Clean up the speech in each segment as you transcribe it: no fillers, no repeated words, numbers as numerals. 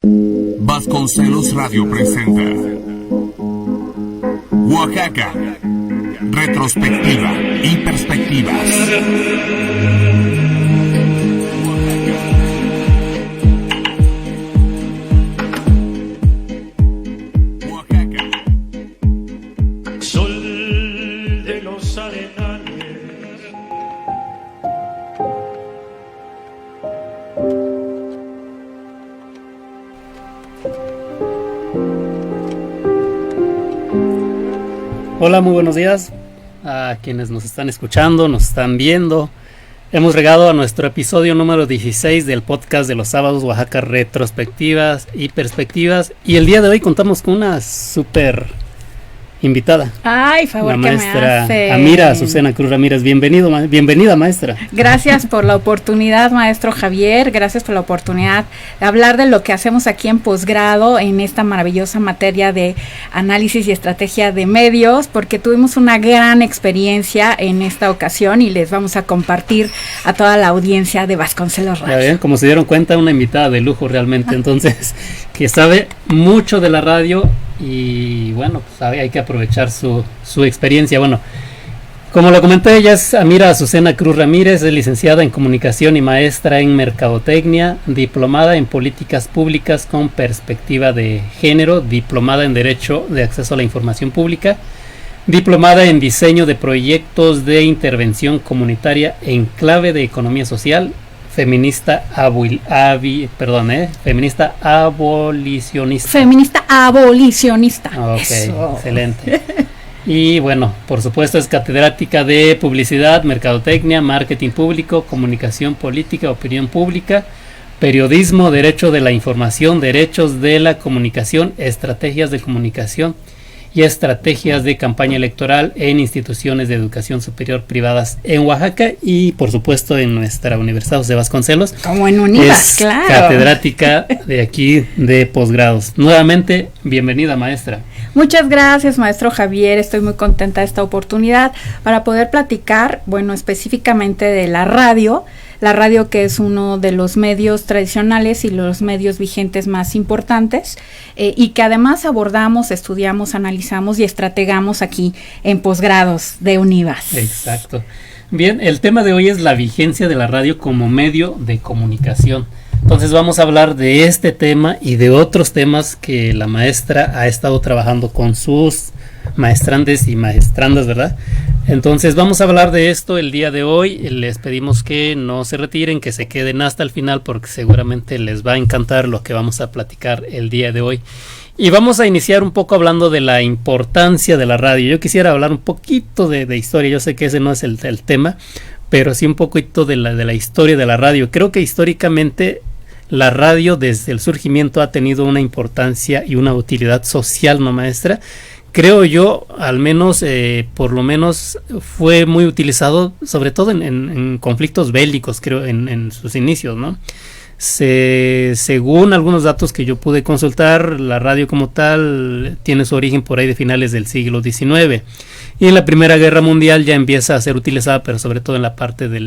Vasconcelos Radio presenta Oaxaca, retrospectiva y perspectivas. Oaxaca. Sol de los arenales. Hola, muy buenos días a quienes nos están escuchando, nos están viendo. Hemos llegado a nuestro episodio número 16 del podcast de los sábados Oaxaca, retrospectivas y perspectivas. Y el día de hoy contamos con una súper invitada. Ay, favor, la que maestra me hace. Amira Azucena Cruz Ramírez. Bienvenida, maestra. Gracias por la oportunidad, maestro Javier. Gracias por la oportunidad de hablar de lo que hacemos aquí en posgrado en esta maravillosa materia de análisis y estrategia de medios, porque tuvimos una gran experiencia en esta ocasión y les vamos a compartir a toda la audiencia de Vasconcelos Radio. Ya ven, como se dieron cuenta, una invitada de lujo realmente, entonces, que sabe mucho de la radio. Y bueno, pues hay que aprovechar su experiencia. Bueno, como lo comenté, ella es Amira Azucena Cruz Ramírez, es licenciada en comunicación y maestra en mercadotecnia, diplomada en políticas públicas con perspectiva de género, diplomada en derecho de acceso a la información pública, diplomada en diseño de proyectos de intervención comunitaria en clave de economía social, feminista abolicionista. Feminista abolicionista. Ok, Eso. excelente. Y bueno, por supuesto es catedrática de publicidad, mercadotecnia, marketing público, comunicación política, opinión pública, periodismo, derecho de la información, derechos de la comunicación, estrategias de comunicación y estrategias de campaña electoral en instituciones de educación superior privadas en Oaxaca y por supuesto en nuestra Universidad José Vasconcelos. Como en Univas, claro. Catedrática de aquí de posgrados. Nuevamente, bienvenida, maestra. Muchas gracias, maestro Javier. Estoy muy contenta de esta oportunidad para poder platicar, bueno, específicamente de la radio que es uno de los medios tradicionales y los medios vigentes más importantes y que además abordamos, estudiamos, analizamos y estrategamos aquí en posgrados de Univas. Exacto. Bien, el tema de hoy es la vigencia de la radio como medio de comunicación. Entonces vamos a hablar de este tema y de otros temas que la maestra ha estado trabajando con sus maestrandes y maestrandas, ¿verdad? Entonces vamos a hablar de esto el día de hoy. Les pedimos que no se retiren, que se queden hasta el final porque seguramente les va a encantar lo que vamos a platicar el día de hoy. Y vamos a iniciar un poco hablando de la importancia de la radio. Yo quisiera hablar un poquito de historia. Yo sé que ese no es el tema, pero sí un poquito de la historia de la radio. Creo que históricamente la radio desde el surgimiento ha tenido una importancia y una utilidad social, ¿no, maestra? Creo yo, al menos, por lo menos fue muy utilizado, sobre todo en conflictos bélicos, creo, en sus inicios, ¿no? Según algunos datos que yo pude consultar, la radio como tal tiene su origen por ahí de finales del siglo XIX. Y en la Primera Guerra Mundial ya empieza a ser utilizada, pero sobre todo en la parte de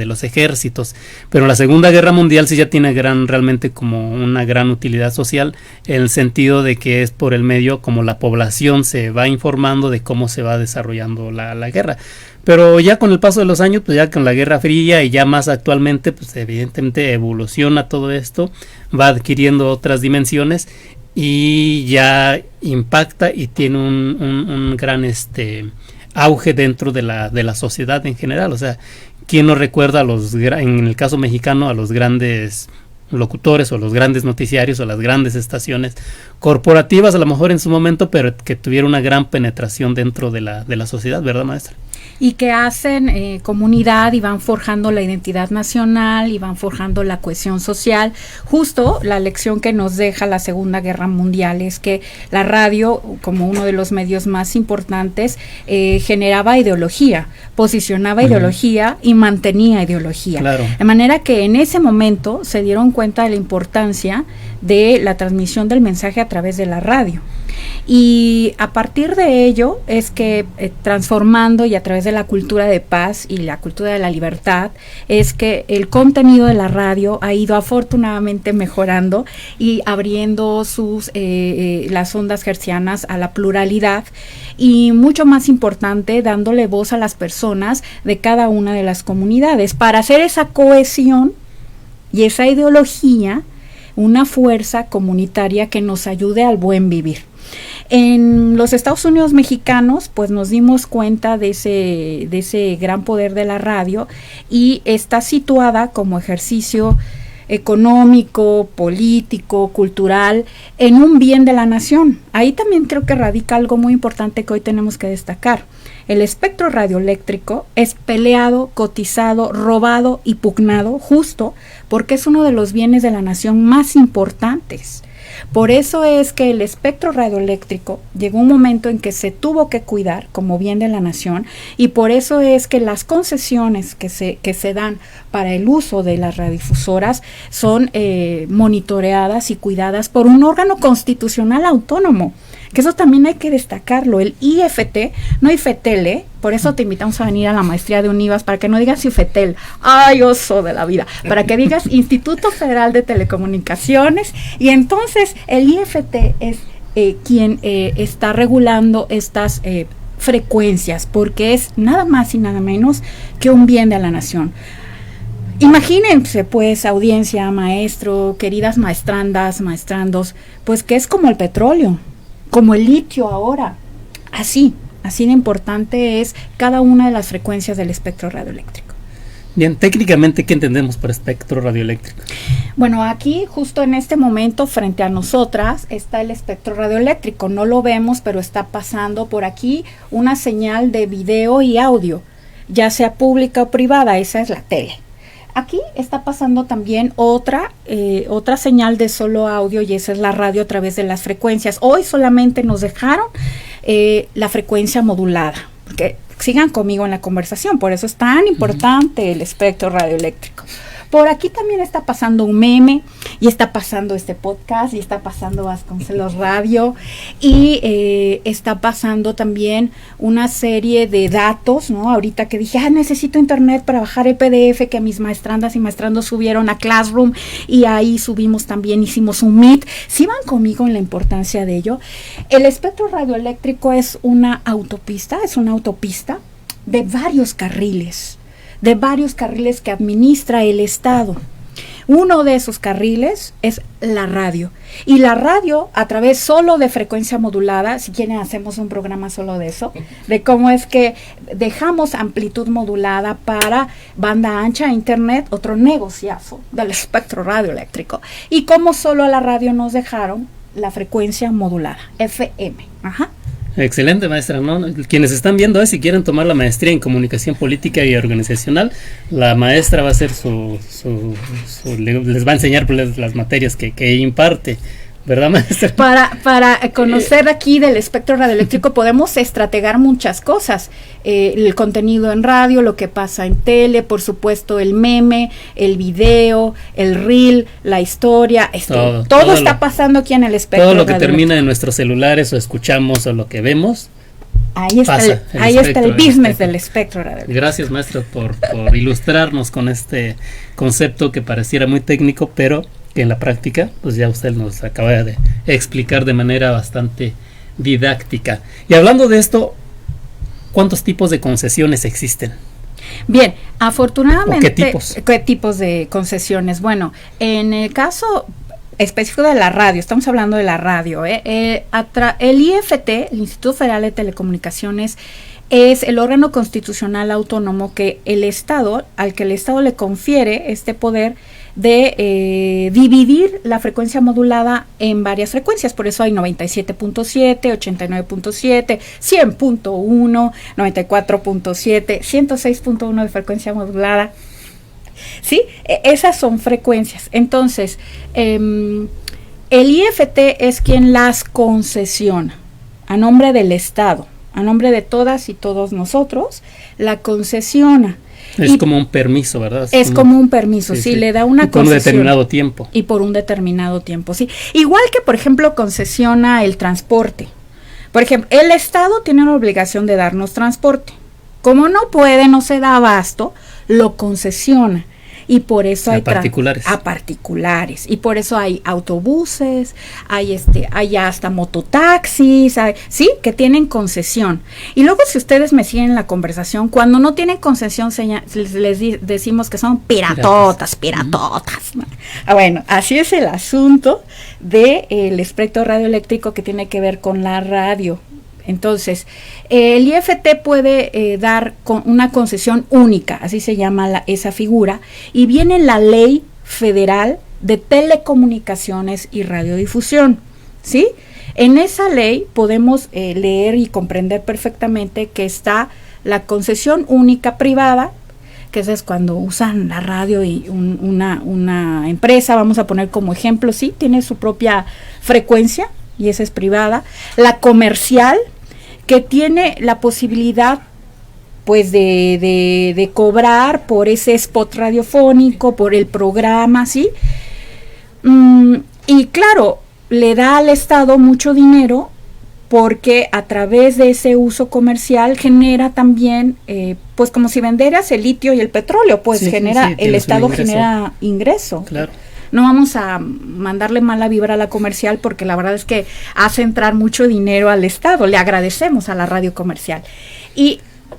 los ejércitos. Pero en la Segunda Guerra Mundial sí ya tiene realmente como una gran utilidad social, en el sentido de que es por el medio como la población se va informando de cómo se va desarrollando la guerra. Pero ya con el paso de los años, pues ya con la Guerra Fría y ya más actualmente, pues evidentemente evoluciona todo esto, va adquiriendo otras dimensiones y ya impacta y tiene un gran auge dentro de la sociedad en general. O sea, ¿quién no recuerda en el caso mexicano a los grandes locutores o los grandes noticiarios o las grandes estaciones corporativas a lo mejor en su momento, pero que tuvieron una gran penetración dentro de la sociedad, ¿verdad, maestra? Y que hacen comunidad y van forjando la identidad nacional y van forjando la cohesión social. Justo la lección que nos deja la Segunda Guerra Mundial es que la radio, como uno de los medios más importantes, generaba ideología, posicionaba ideología y mantenía ideología. Claro. De manera que en ese momento se dieron cuenta de la importancia de la transmisión del mensaje a través de la radio. Y a partir de ello es que transformando y a través de la cultura de paz y la cultura de la libertad, es que el contenido de la radio ha ido afortunadamente mejorando y abriendo las ondas hertzianas a la pluralidad, y mucho más importante, dándole voz a las personas de cada una de las comunidades para hacer esa cohesión y esa ideología, una fuerza comunitaria que nos ayude al buen vivir. En los Estados Unidos mexicanos, pues nos dimos cuenta de ese gran poder de la radio, y está situada como ejercicio económico, político, cultural, en un bien de la nación. Ahí también creo que radica algo muy importante que hoy tenemos que destacar. El espectro radioeléctrico es peleado, cotizado, robado y pugnado justo porque es uno de los bienes de la nación más importantes. Por eso es que el espectro radioeléctrico llegó un momento en que se tuvo que cuidar como bien de la nación, y por eso es que las concesiones que se dan para el uso de las radiodifusoras son monitoreadas y cuidadas por un órgano constitucional autónomo, que eso también hay que destacarlo, el IFT, no IFETEL, por eso te invitamos a venir a la maestría de UNIVAS, para que no digas IFETEL, ay, oso de la vida, para que digas Instituto Federal de Telecomunicaciones, y entonces el IFT es quien está regulando estas frecuencias, porque es nada más y nada menos que un bien de la nación. Imagínense pues, audiencia, maestro, queridas maestrandas, maestrandos, pues que es como el petróleo, como el litio ahora, así de importante es cada una de las frecuencias del espectro radioeléctrico. Bien, técnicamente, ¿qué entendemos por espectro radioeléctrico? Bueno, aquí justo en este momento frente a nosotras está el espectro radioeléctrico, no lo vemos, pero está pasando por aquí una señal de video y audio, ya sea pública o privada, esa es la tele. Aquí está pasando también otra señal de solo audio, y esa es la radio a través de las frecuencias. Hoy solamente nos dejaron la frecuencia modulada, porque sigan conmigo en la conversación, por eso es tan importante el espectro radioeléctrico. Por aquí también está pasando un meme, y está pasando este podcast, y está pasando Vasconcelos Radio, y está pasando también una serie de datos, ¿no? Ahorita que dije, necesito internet para bajar el PDF que mis maestrandas y maestrandos subieron a Classroom, y ahí subimos también, hicimos un Meet. Si van conmigo en la importancia de ello, el espectro radioeléctrico es una autopista de varios carriles que administra el Estado. Uno de esos carriles es la radio, y la radio a través solo de frecuencia modulada, si quieren hacemos un programa solo de eso, de cómo es que dejamos amplitud modulada para banda ancha, internet, otro negociazo del espectro radioeléctrico, y cómo solo a la radio nos dejaron la frecuencia modulada, FM. Excelente, maestra, ¿no? Quienes están viendo, si quieren tomar la maestría en comunicación política y organizacional, la maestra va a hacer les va a enseñar pues, las materias que imparte, ¿verdad, maestra? Para conocer aquí del espectro radioeléctrico podemos estrategar muchas cosas, el contenido en radio, lo que pasa en tele, por supuesto el meme, el video, el reel, la historia, todo está pasando aquí en el espectro. Todo lo que termina en nuestros celulares, o escuchamos, o lo que vemos, ahí está el business del espectro radioeléctrico. Gracias, maestra, por ilustrarnos con este concepto que pareciera muy técnico, pero que en la práctica, pues ya usted nos acaba de explicar de manera bastante didáctica. Y hablando de esto, ¿cuántos tipos de concesiones existen? Bien, afortunadamente, ¿Qué tipos de concesiones? Bueno, en el caso específico de la radio, estamos hablando de la radio, el IFT, el Instituto Federal de Telecomunicaciones, es el órgano constitucional autónomo al que el Estado le confiere este poder de dividir la frecuencia modulada en varias frecuencias. Por eso hay 97.7, 89.7, 100.1, 94.7, 106.1 de frecuencia modulada. ¿Sí? Esas son frecuencias. Entonces, el IFT es quien las concesiona a nombre del Estado, a nombre de todas y todos nosotros, la concesiona. Es como un permiso, ¿verdad? Es como un permiso, sí, le da una concesión. Por un determinado tiempo. Y por un determinado tiempo, sí. Igual que, por ejemplo, concesiona el transporte. Por ejemplo, el Estado tiene una obligación de darnos transporte. Como no puede, no se da abasto, lo concesiona. Y por eso hay a particulares, y por eso hay autobuses, hay hasta mototaxis, sí, que tienen concesión. Y luego, si ustedes me siguen en la conversación, cuando no tienen concesión les decimos que son piratotas. Bueno, así es el asunto del espectro radioeléctrico que tiene que ver con la radio. Entonces, el IFT puede dar una concesión única, así se llama esa figura, y viene la Ley Federal de Telecomunicaciones y Radiodifusión, ¿sí? En esa ley podemos leer y comprender perfectamente que está la concesión única privada, que eso es cuando usan la radio y una empresa, vamos a poner como ejemplo, sí, tiene su propia frecuencia, y esa es privada. La comercial, que tiene la posibilidad pues de cobrar por ese spot radiofónico, por el programa, ¿sí? Y claro, le da al Estado mucho dinero porque a través de ese uso comercial genera también, pues como si venderas el litio y el petróleo, pues el Estado genera ingreso. Claro. No vamos a mandarle mala vibra a la comercial porque la verdad es que hace entrar mucho dinero al Estado. Le agradecemos a la radio comercial.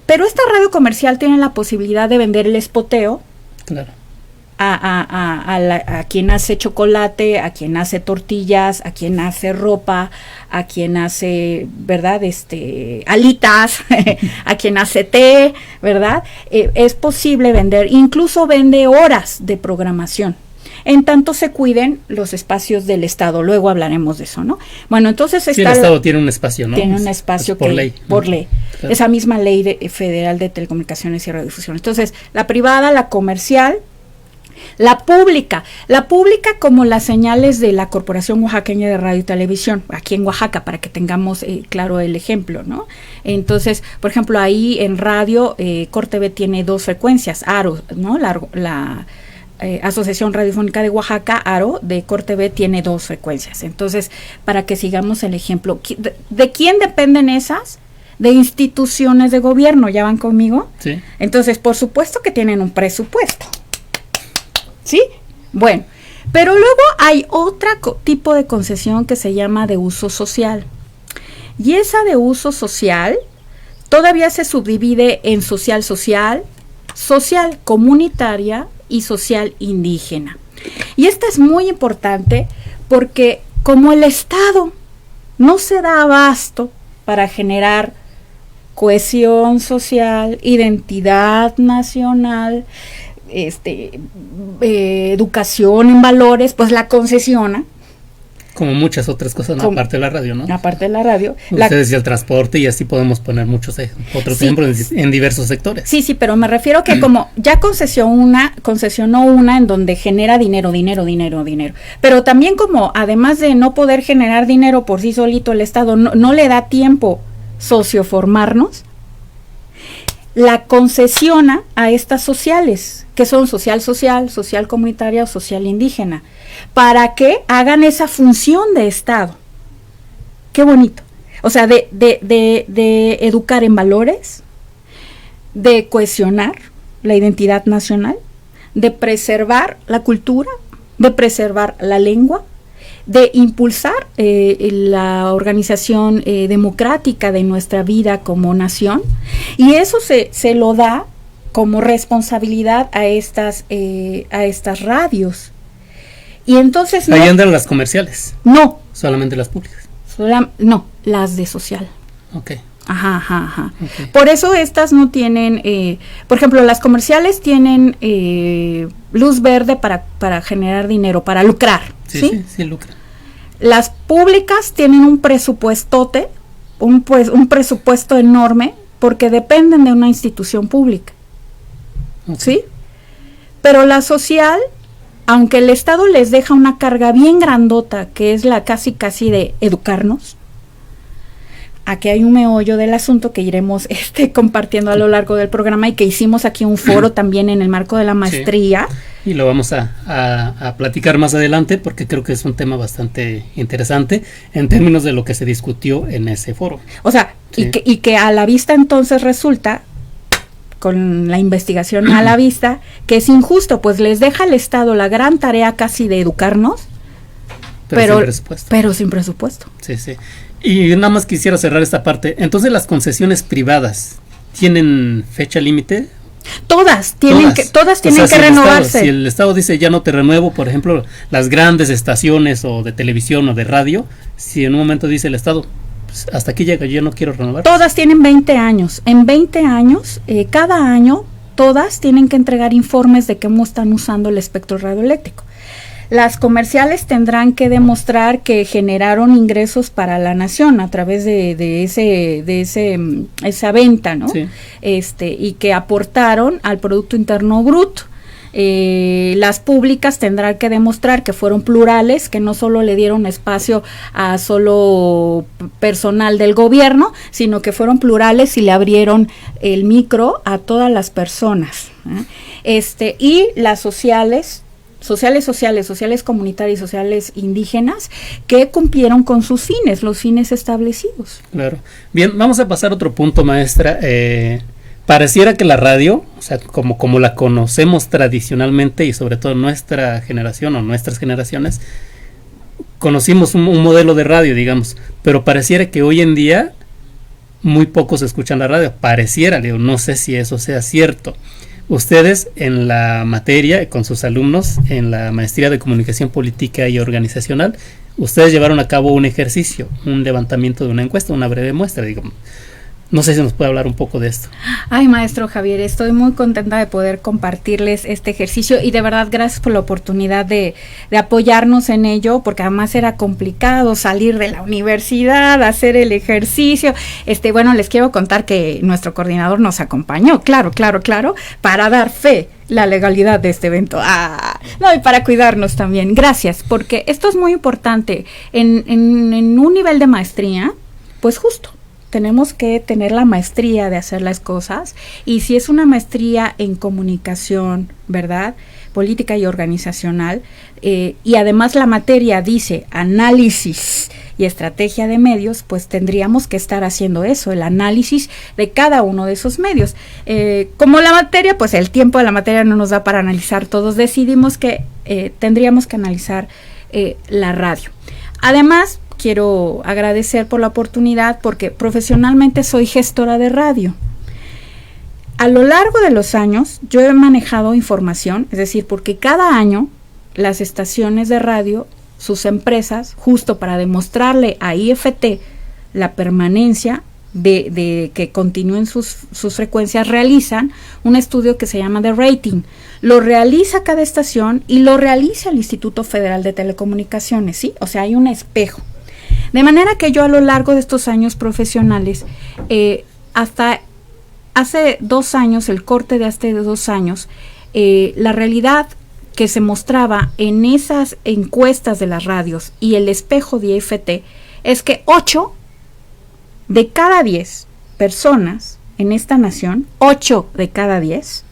Pero esta radio comercial tiene la posibilidad de vender el espoteo. Claro. A quien hace chocolate, a quien hace tortillas, a quien hace ropa, a quien hace, ¿verdad? Alitas, a quien hace té, ¿verdad? Es posible vender, incluso vende horas de programación. En tanto se cuiden los espacios del Estado. Luego hablaremos de eso, ¿no? Bueno, entonces el Estado tiene un espacio, ¿no? Tiene un espacio por ley. Por ley. Claro. Esa misma ley federal de telecomunicaciones y radiodifusión. Entonces, la privada, la comercial, la pública como las señales de la Corporación Oaxaqueña de Radio y Televisión, aquí en Oaxaca, para que tengamos claro el ejemplo, ¿no? Entonces, por ejemplo, ahí en radio, CorTV tiene 2 frecuencias, ARO, ¿no? La Asociación Radiofónica de Oaxaca, ARO, de CorTV tiene 2 frecuencias. Entonces, para que sigamos el ejemplo, ¿de quién dependen esas? De instituciones de gobierno, ¿ya van conmigo? Sí. Entonces, por supuesto que tienen un presupuesto, ¿sí? Bueno, pero luego hay otro tipo de concesión que se llama de uso social. Y esa de uso social todavía se subdivide en social comunitaria y social indígena. Y esta es muy importante porque como el Estado no se da abasto para generar cohesión social, identidad nacional, educación en valores, pues la concesiona. Como muchas otras cosas, ¿no? Aparte de la radio, ¿no? Aparte de la radio. Ustedes y el transporte, y así podemos poner muchos otros ejemplos en diversos sectores. Sí, pero me refiero que como ya concesionó una en donde genera dinero. Pero también como además de no poder generar dinero por sí solito el Estado, no le da tiempo socioformarnos, la concesiona a estas sociales, que son social comunitaria o social indígena, para que hagan esa función de Estado. Qué bonito. O sea, de educar en valores, de cohesionar la identidad nacional, de preservar la cultura, de preservar la lengua, de impulsar la organización democrática de nuestra vida como nación, y eso se lo da como responsabilidad a estas radios. Y entonces ahí andan las comerciales. No. Solamente las públicas. No, las de social. Ok. Ajá. Okay. Por eso estas no tienen, por ejemplo, las comerciales tienen luz verde para generar dinero, para lucrar. Sí, lucran. Las públicas tienen un presupuestote, un presupuesto enorme, porque dependen de una institución pública. Okay. ¿Sí? Pero la social, aunque el Estado les deja una carga bien grandota, que es la casi de educarnos, aquí hay un meollo del asunto que iremos compartiendo a lo largo del programa y que hicimos aquí un foro también en el marco de la maestría. Sí. Y lo vamos a platicar más adelante porque creo que es un tema bastante interesante en términos de lo que se discutió en ese foro. O sea, sí. y que a la vista entonces resulta, con la investigación a la vista, que es injusto, pues les deja al Estado la gran tarea casi de educarnos, pero sin presupuesto. Sí, sí. Y nada más quisiera cerrar esta parte. Entonces, ¿las concesiones privadas tienen fecha límite? Todas tienen que renovarse. Si el Estado dice ya no te renuevo, por ejemplo, las grandes estaciones o de televisión o de radio, si en un momento dice el Estado, pues hasta aquí llega, yo no quiero renovar. Todas tienen 20 años. En 20 años, cada año, todas tienen que entregar informes de cómo están usando el espectro radioeléctrico. Las comerciales tendrán que demostrar que generaron ingresos para la nación a través de esa venta, ¿no? Sí. Y que aportaron al Producto Interno Bruto. Las públicas tendrán que demostrar que fueron plurales, que no solo le dieron espacio a solo personal del gobierno, sino que fueron plurales y le abrieron el micro a todas las personas, ¿eh? Y las sociales comunitarias y sociales indígenas que cumplieron con sus fines, los fines establecidos. Claro. Bien, vamos a pasar a otro punto, maestra. Pareciera que la radio, o sea, como la conocemos tradicionalmente y sobre todo nuestra generación o nuestras generaciones, conocimos un modelo de radio, digamos, pero pareciera que hoy en día muy pocos escuchan la radio. Pareciera, digo, no sé si eso sea cierto. Ustedes en la materia, con sus alumnos, en la maestría de comunicación política y organizacional, ustedes llevaron a cabo un ejercicio, un levantamiento de una encuesta, una breve muestra, digamos. No sé si nos puede hablar un poco de esto. Ay, maestro Javier, estoy muy contenta de poder compartirles este ejercicio y de verdad gracias por la oportunidad de apoyarnos en ello, porque además era complicado salir de la universidad, hacer el ejercicio. Bueno, les quiero contar que nuestro coordinador nos acompañó, claro, para dar fe la legalidad de este evento. No, y para cuidarnos también. Gracias, porque esto es muy importante. En un nivel de maestría, pues justo, tenemos que tener la maestría de hacer las cosas, y si es una maestría en comunicación, ¿verdad?, política y organizacional, y además la materia dice análisis y estrategia de medios, pues tendríamos que estar haciendo eso, el análisis de cada uno de esos medios. Como la materia, pues el tiempo de la materia no nos da para analizar todos, decidimos que tendríamos que analizar la radio. Además, quiero agradecer por la oportunidad porque profesionalmente soy gestora de radio. A lo largo de los años yo he manejado información, es decir, porque cada año las estaciones de radio, sus empresas, justo para demostrarle a IFT la permanencia de que continúen sus frecuencias, realizan un estudio que se llama de rating. Lo realiza cada estación y lo realiza el Instituto Federal de Telecomunicaciones, ¿sí? O sea, hay un espejo. De manera que yo a lo largo de estos años profesionales, hasta hace 2 años, el corte de hace 2 años, la realidad que se mostraba en esas encuestas de las radios y el espejo de IFT es que 8 de cada 10 personas en esta nación, 8 de cada 10,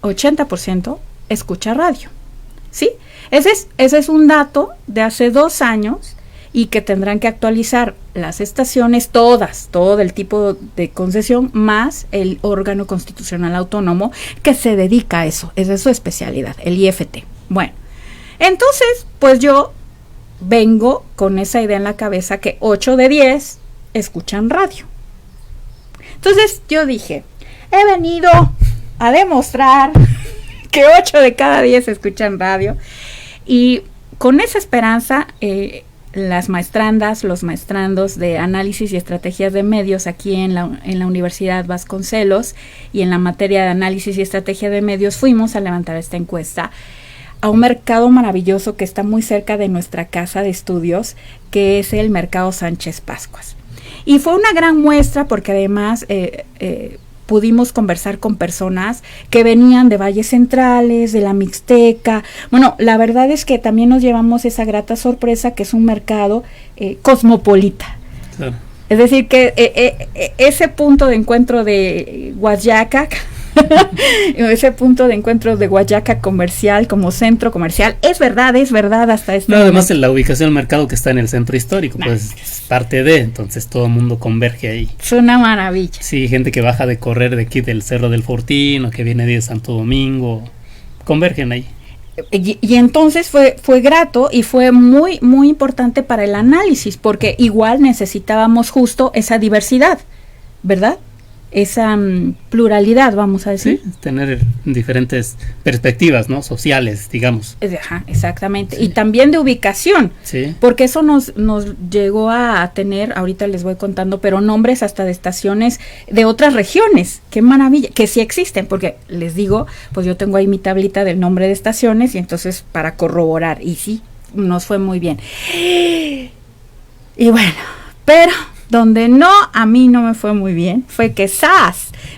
80% escucha radio, ¿sí? Ese es un dato de hace 2 años y que tendrán que actualizar las estaciones todas, todo el tipo de concesión, más el órgano constitucional autónomo que se dedica a eso, esa es su especialidad, el IFT. Bueno, entonces, pues yo vengo con esa idea en la cabeza que 8 de 10 escuchan radio. Entonces yo dije, he venido a demostrar que 8 de cada 10 escuchan radio, y con esa esperanza las maestrandas, los maestrandos de análisis y estrategias de medios aquí en la Universidad Vasconcelos y en la materia de análisis y estrategia de medios fuimos a levantar esta encuesta a un mercado maravilloso que está muy cerca de nuestra casa de estudios, que es el Mercado Sánchez Pascuas. Y fue una gran muestra porque además pudimos conversar con personas que venían de valles centrales, de la Mixteca. Bueno, la verdad es que también nos llevamos esa grata sorpresa que es un mercado cosmopolita. Claro. Es decir, que ese punto de encuentro de Guayaca, ese punto de encuentro de Guayaca comercial como centro comercial, es verdad hasta este No, además momento. la ubicación del mercado que está en el centro histórico, pues es parte de, entonces todo el mundo converge ahí. Es una maravilla. Sí, gente que baja de correr de aquí del Cerro del Fortín o que viene de Santo Domingo, convergen ahí. Y entonces fue grato y fue muy, muy importante para el análisis, porque igual necesitábamos justo esa diversidad, ¿verdad? Esa pluralidad, vamos a decir. Sí, tener diferentes perspectivas, ¿no? Sociales, digamos. Ajá, exactamente. Sí. Y también de ubicación, Sí. porque eso nos llegó a tener, ahorita les voy contando, pero nombres hasta de estaciones de otras regiones. Qué maravilla, que sí existen, porque les digo, pues yo tengo ahí mi tablita del nombre de estaciones y entonces para corroborar, y sí, nos fue muy bien. Y bueno, pero donde no, a mí no me fue muy bien, fue que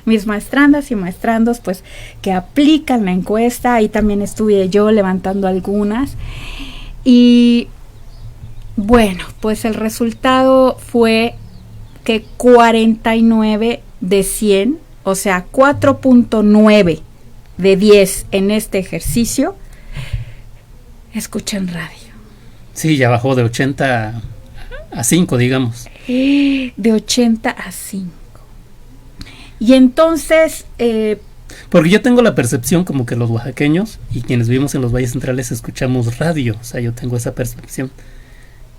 mis maestrandas y maestrandos, pues, que aplican la encuesta, ahí también estuve yo levantando algunas, y bueno, pues el resultado fue que 49 de 100, o sea, 4.9 de 10 en este ejercicio, escuchan radio. Sí, ya bajó de 80 a 5, digamos. De 80 a 5. Y entonces, Porque yo tengo la percepción como que los oaxaqueños y quienes vivimos en los valles centrales escuchamos radio. O sea, yo tengo esa percepción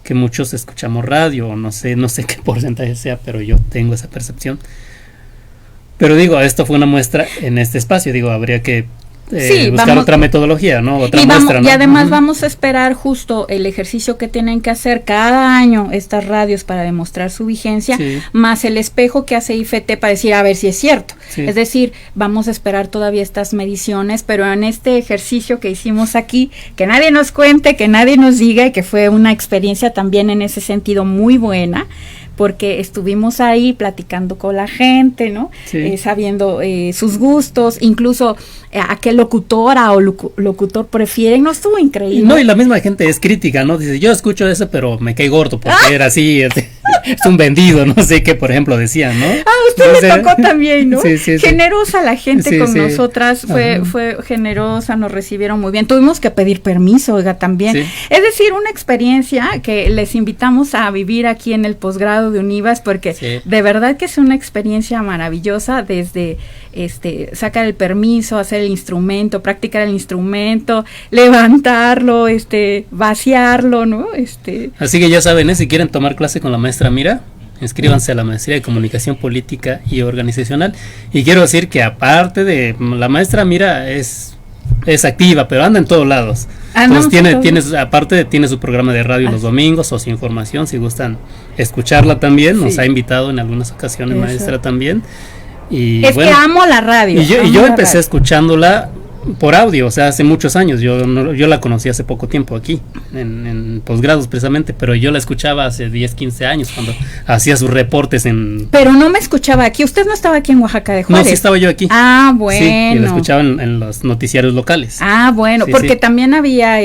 que muchos escuchamos radio, o no sé qué porcentaje sea, pero yo tengo esa percepción. Pero digo, esto fue una muestra en este espacio, digo, habría que sí, buscar otra metodología, ¿no? Otra y, muestra, ¿no? y además Ujú. vamos a esperar justo el ejercicio que tienen que hacer cada año estas radios para demostrar su vigencia, Sí. más el espejo que hace IFT para decir a ver si es cierto. Sí. Es decir, vamos a esperar todavía estas mediciones, pero en este ejercicio que hicimos aquí, que nadie nos cuente, que nadie nos diga, y que fue una experiencia también en ese sentido muy buena, porque estuvimos ahí platicando con la gente, ¿no? Sí. Sabiendo sus gustos, incluso a qué locutora o locutor prefieren. No, estuvo increíble. No, y la misma gente es crítica, ¿no? Dice, yo escucho eso, pero me cae gordo porque era así, es un vendido, no sé qué, por ejemplo, decían, ¿no? Usted No le sé. tocó también, ¿no? Sí, sí, sí. Generosa la gente Sí, con sí. nosotras, Ajá. fue generosa, nos recibieron muy bien. Tuvimos que pedir permiso, oiga, también. Sí. Es decir, una experiencia que les invitamos a vivir aquí en el posgrado de Univas, porque Sí. de verdad que es una experiencia maravillosa, desde sacar el permiso, hacer el instrumento, practicar el instrumento, levantarlo, vaciarlo, ¿no? Así que ya saben, si quieren tomar clase con la maestra Mira, inscríbanse a la maestría de comunicación política y organizacional. Y quiero decir que aparte de la maestra Mira es activa, pero anda en todos lados. Andamos Entonces tiene su programa de radio los domingos, Socioinformación, si gustan escucharla también. Nos Sí. ha invitado en algunas ocasiones, Eso. maestra también. Y Es bueno, que amo la radio. y amo yo la empecé radio. escuchándola por audio, o sea, hace muchos años. Yo la conocí hace poco tiempo aquí, en posgrados precisamente, pero yo la escuchaba hace 10, 15 años cuando hacía sus reportes en... Pero no me escuchaba aquí. Usted no estaba aquí en Oaxaca de No, Juárez. sí estaba yo aquí. Ah, bueno. Sí, y la escuchaba en los noticiarios locales. Ah, bueno, Sí, porque sí. también había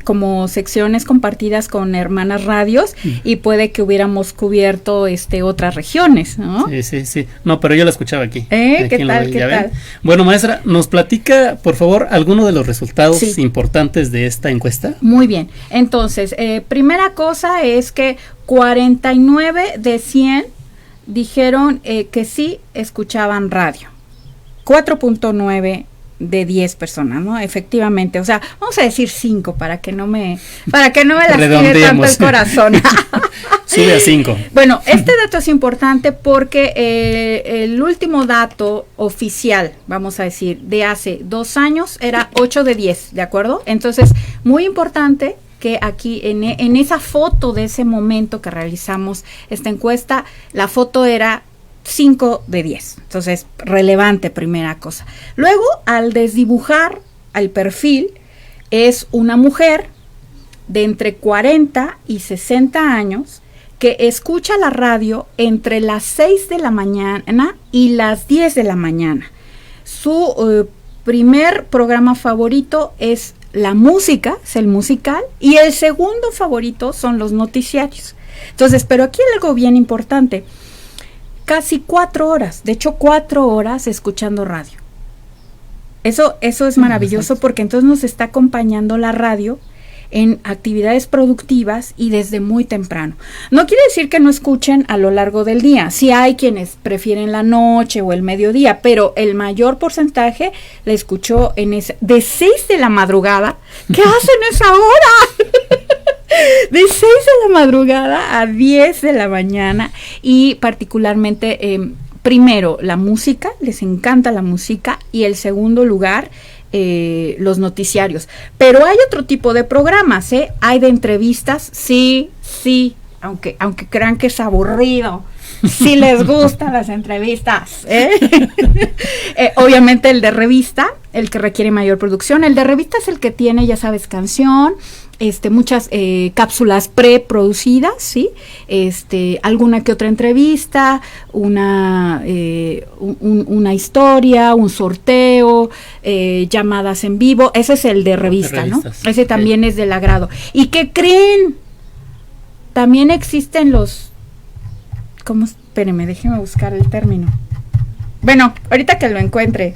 como secciones compartidas con hermanas radios y puede que hubiéramos cubierto otras regiones, ¿no? Sí, sí, sí. No, pero yo la escuchaba aquí. ¿Qué Aquí en la- tal, qué ya ven. tal? Bueno, maestra, ¿nos platica, por favor, alguno de los resultados Sí. importantes de esta encuesta? Muy bien. Entonces, primera cosa es que 49 de 100 dijeron que sí escuchaban radio. 4.9 de 10 personas, ¿no? Efectivamente, o sea, vamos a decir 5 para que no me lastime tanto Redondeemos. el corazón. Sube a 5. Bueno, este dato es importante porque el último dato oficial, vamos a decir, de hace 2 años era 8 de 10, ¿de acuerdo? Entonces, muy importante que aquí en esa foto de ese momento que realizamos esta encuesta, la foto era 5 de 10. Entonces, relevante, primera cosa. Luego, al desdibujar al perfil, es una mujer de entre 40 y 60 años que escucha la radio entre las 6 de la mañana y las 10 de la mañana. Su primer programa favorito es la música, es el musical, y el segundo favorito son los noticiarios. Entonces, pero aquí hay algo bien importante, casi 4 horas, de hecho 4 horas escuchando radio. Eso es maravilloso porque entonces nos está acompañando la radio en actividades productivas y desde muy temprano. No quiere decir que no escuchen a lo largo del día. Sí hay quienes prefieren la noche o el mediodía, pero el mayor porcentaje la escuchó de 6 de la madrugada. ¿Qué hacen esa hora? De 6 de la madrugada a 10 de la mañana y particularmente, primero, la música, les encanta la música, y el segundo lugar, los noticiarios. Pero hay otro tipo de programas, hay de entrevistas, sí, aunque crean que es aburrido, sí les gustan las entrevistas, obviamente el de revista, el que requiere mayor producción. El de revista es el que tiene, ya sabes, canción, muchas cápsulas preproducidas, ¿sí? Alguna que otra entrevista, una historia, un sorteo, llamadas en vivo. Ese es el de revista, ¿no? Ese también es del agrado. ¿Y qué creen? También existen los... ¿Cómo? Espérenme, déjeme buscar el término. Bueno, ahorita que lo encuentre.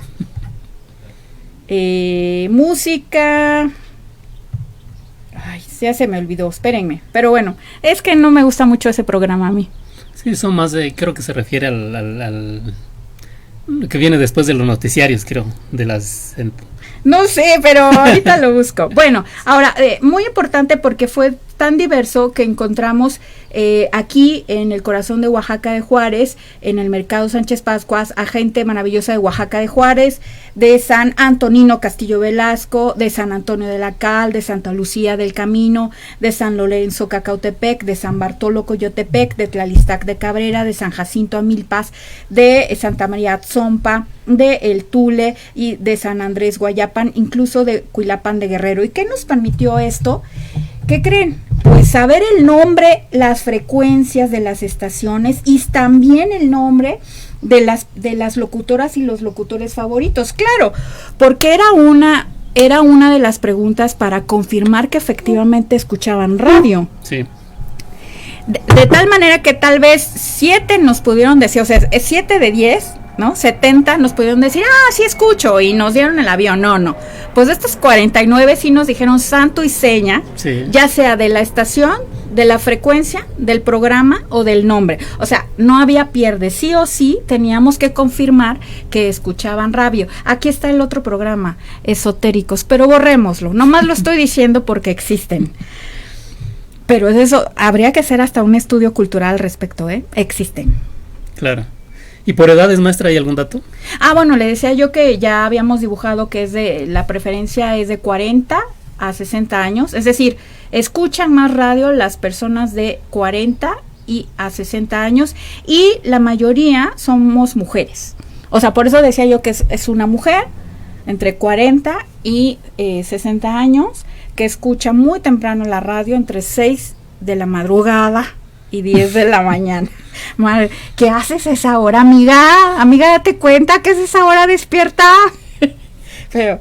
Música... Ay, ya se me olvidó, espérenme. Pero bueno, es que no me gusta mucho ese programa a mí. Sí, son más de, creo que se refiere al que viene después de los noticiarios, creo, de las... No sé, pero ahorita lo busco. Bueno, ahora, muy importante porque fue tan diverso que encontramos aquí en el corazón de Oaxaca de Juárez, en el Mercado Sánchez Pascuas, a gente maravillosa de Oaxaca de Juárez, de San Antonino Castillo Velasco, de San Antonio de la Cal, de Santa Lucía del Camino, de San Lorenzo Cacautepec, de San Bartolo Coyotepec, de Tlalistac de Cabrera, de San Jacinto Amilpas, de Santa María Atzompa, de El Tule y de San Andrés Guayapan, incluso de Cuilapán de Guerrero. ¿Y qué nos permitió esto? ¿Qué creen? Pues saber el nombre, las frecuencias de las estaciones y también el nombre de las locutoras y los locutores favoritos. Claro, porque era una de las preguntas para confirmar que efectivamente escuchaban radio. Sí. De tal manera que tal vez 7 nos pudieron decir, o sea, 7 de 10, ¿no? 70 nos pudieron decir, sí escucho, y nos dieron el avión. No. Pues de estos 49 sí nos dijeron santo y seña, sí, ya sea de la estación, de la frecuencia, del programa o del nombre. O sea, no había pierde, sí o sí teníamos que confirmar que escuchaban radio. Aquí está el otro programa, Esotéricos, pero borrémoslo, nomás lo estoy diciendo porque existen. Pero eso, habría que hacer hasta un estudio cultural al respecto, existen. Claro. ¿Y por edades, maestra, hay algún dato? Bueno, le decía yo que ya habíamos dibujado que la preferencia es de 40 a 60 años, es decir, escuchan más radio las personas de 40 y a 60 años, y la mayoría somos mujeres. O sea, por eso decía yo que es una mujer entre 40 y 60 años que escucha muy temprano la radio, entre 6 de la madrugada y 10 de la mañana. Madre, ¿qué haces a esa hora, amiga? Amiga, date cuenta que es esa hora, despierta. Pero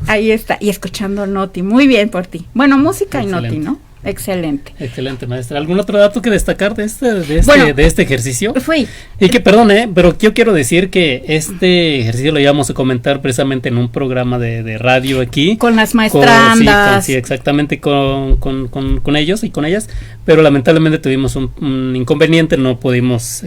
ahí está, y escuchando Noti, muy bien por ti. Bueno, música excelente. Y Noti, ¿no? Excelente. Excelente, maestra. ¿Algún otro dato que destacar de este ejercicio? Fui. Y que, perdón, pero yo quiero decir que este ejercicio lo íbamos a comentar precisamente en un programa de radio aquí. Con las maestrandas. Sí, exactamente, con ellos y con ellas, pero lamentablemente tuvimos un inconveniente, no pudimos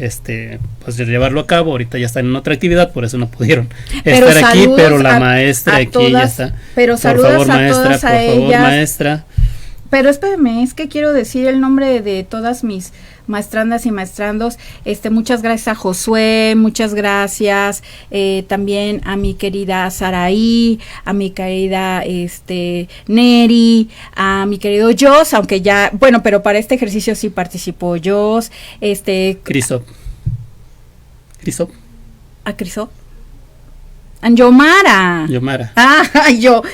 pues llevarlo a cabo. Ahorita ya están en otra actividad, por eso no pudieron estar aquí, pero la maestra aquí todas, ya está. Pero saludos por favor, maestra, a todas a ellas. Por favor, maestra. Pero espérame, es que quiero decir el nombre de todas mis maestrandas y maestrandos. Muchas gracias a Josué, muchas gracias también a mi querida Saraí, a mi querida Neri, a mi querido Jos, aunque ya, bueno, pero para este ejercicio sí participó Jos, Crisop. ¿A Crisop? Yomara.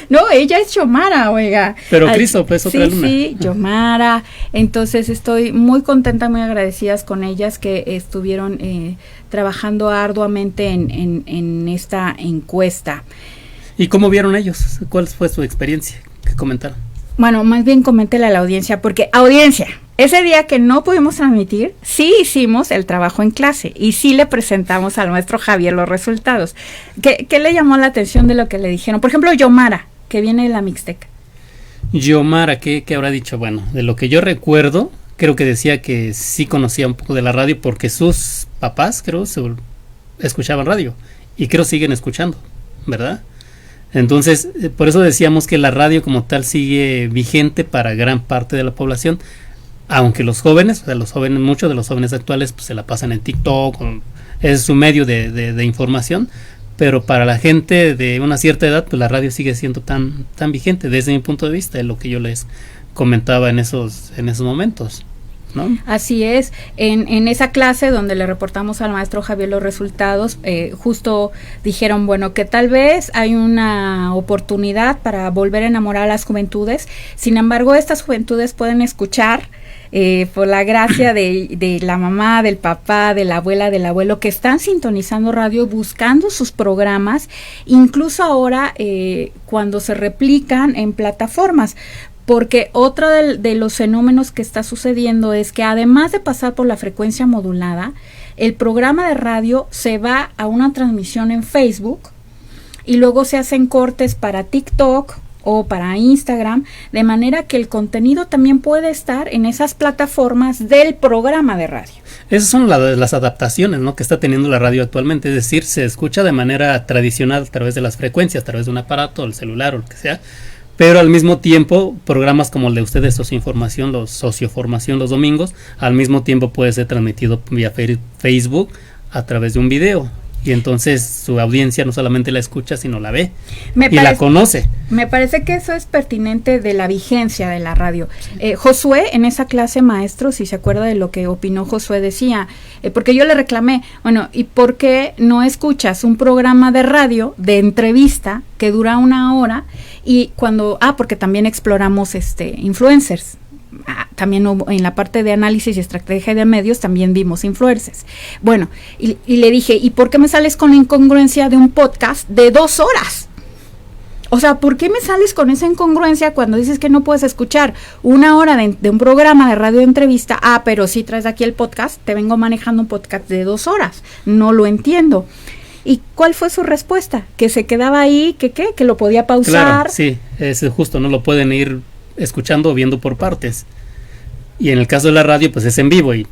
No, ella es Yomara, oiga. Pero Crisop es otra alumna. Sí, Yomara. Entonces estoy muy contenta, muy agradecidas con ellas que estuvieron trabajando arduamente en esta encuesta. ¿Y cómo vieron ellos? ¿Cuál fue su experiencia? que comentar. Bueno, más bien coméntele a la audiencia, porque audiencia, ese día que no pudimos transmitir, sí hicimos el trabajo en clase y sí le presentamos al maestro Javier los resultados. ¿Qué le llamó la atención de lo que le dijeron? Por ejemplo, Yomara, que viene de la Mixteca. Yomara, ¿qué habrá dicho? Bueno, de lo que yo recuerdo, creo que decía que sí conocía un poco de la radio porque sus papás, creo, escuchaban radio y creo siguen escuchando, ¿verdad? Entonces, por eso decíamos que la radio como tal sigue vigente para gran parte de la población, aunque los jóvenes, muchos de los jóvenes actuales pues, se la pasan en TikTok, es su medio de información, pero para la gente de una cierta edad, pues la radio sigue siendo tan vigente desde mi punto de vista, es lo que yo les comentaba en esos momentos, ¿no? Así es, en esa clase donde le reportamos al maestro Javier los resultados, justo dijeron, bueno, que tal vez hay una oportunidad para volver a enamorar a las juventudes, sin embargo, estas juventudes pueden escuchar por la gracia de la mamá, del papá, de la abuela, del abuelo, que están sintonizando radio, buscando sus programas, incluso ahora cuando se replican en plataformas. Porque otro de los fenómenos que está sucediendo es que además de pasar por la frecuencia modulada, el programa de radio se va a una transmisión en Facebook y luego se hacen cortes para TikTok o para Instagram, de manera que el contenido también puede estar en esas plataformas del programa de radio. Esas son las adaptaciones, ¿no?, que está teniendo la radio actualmente, es decir, se escucha de manera tradicional a través de las frecuencias, a través de un aparato, el celular o lo que sea, pero al mismo tiempo programas como el de ustedes, Socioinformación, Socioformación los domingos, al mismo tiempo puede ser transmitido vía Facebook a través de un video. Y entonces su audiencia no solamente la escucha, sino la ve la conoce. Me parece que eso es pertinente de la vigencia de la radio. Josué, en esa clase, maestro, si se acuerda de lo que opinó Josué, decía, porque yo le reclamé, bueno, ¿y por qué no escuchas un programa de radio, de entrevista, que dura 1 hora? Y cuando, porque también exploramos influencers. También hubo, en la parte de análisis y estrategia de medios también vimos influencers. Bueno, y le dije, ¿y por qué me sales con la incongruencia de un podcast de 2 horas? O sea, ¿por qué me sales con esa incongruencia cuando dices que no puedes escuchar 1 hora de un programa de radio de entrevista? Pero si traes aquí el podcast, te vengo manejando un podcast de 2 horas. No lo entiendo. ¿Y cuál fue su respuesta? Que se quedaba ahí, que lo podía pausar. Claro, sí, es justo, no lo pueden ir escuchando o viendo por partes. Y en el caso de la radio, pues es en vivo y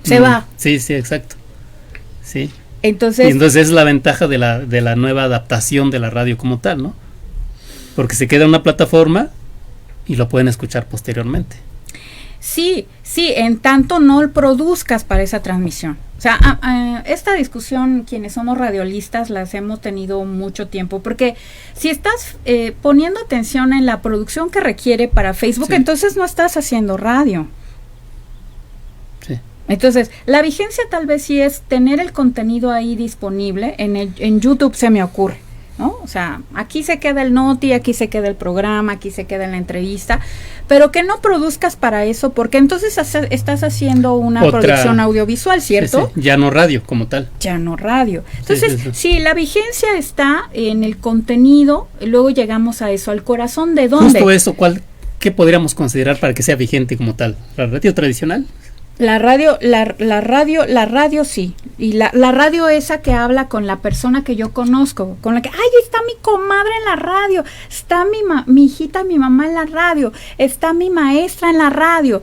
se va. Sí, exacto. Sí. Entonces es la ventaja de la nueva adaptación de la radio como tal, ¿no? Porque se queda en una plataforma y lo pueden escuchar posteriormente. Sí, en tanto no produzcas para esa transmisión. O sea, esta discusión, quienes somos radiolistas, las hemos tenido mucho tiempo, porque si estás poniendo atención en la producción que requiere para Facebook, sí, entonces no estás haciendo radio. Sí. Entonces, la vigencia tal vez sí es tener el contenido ahí disponible, en YouTube se me ocurre, ¿no? O sea, aquí se queda el noti, aquí se queda el programa, aquí se queda la entrevista, pero que no produzcas para eso, porque entonces estás haciendo una producción audiovisual, ¿cierto? Sí, ya no radio como tal. Ya no radio. Entonces, sí, la vigencia está en el contenido, luego llegamos a eso, al corazón de dónde. Justo eso, ¿qué podríamos considerar para que sea vigente como tal? ¿La radio tradicional? La radio sí, y la radio esa que habla con la persona que yo conozco, con la que, está mi comadre en la radio, está mi hijita, mi mamá en la radio, está mi maestra en la radio,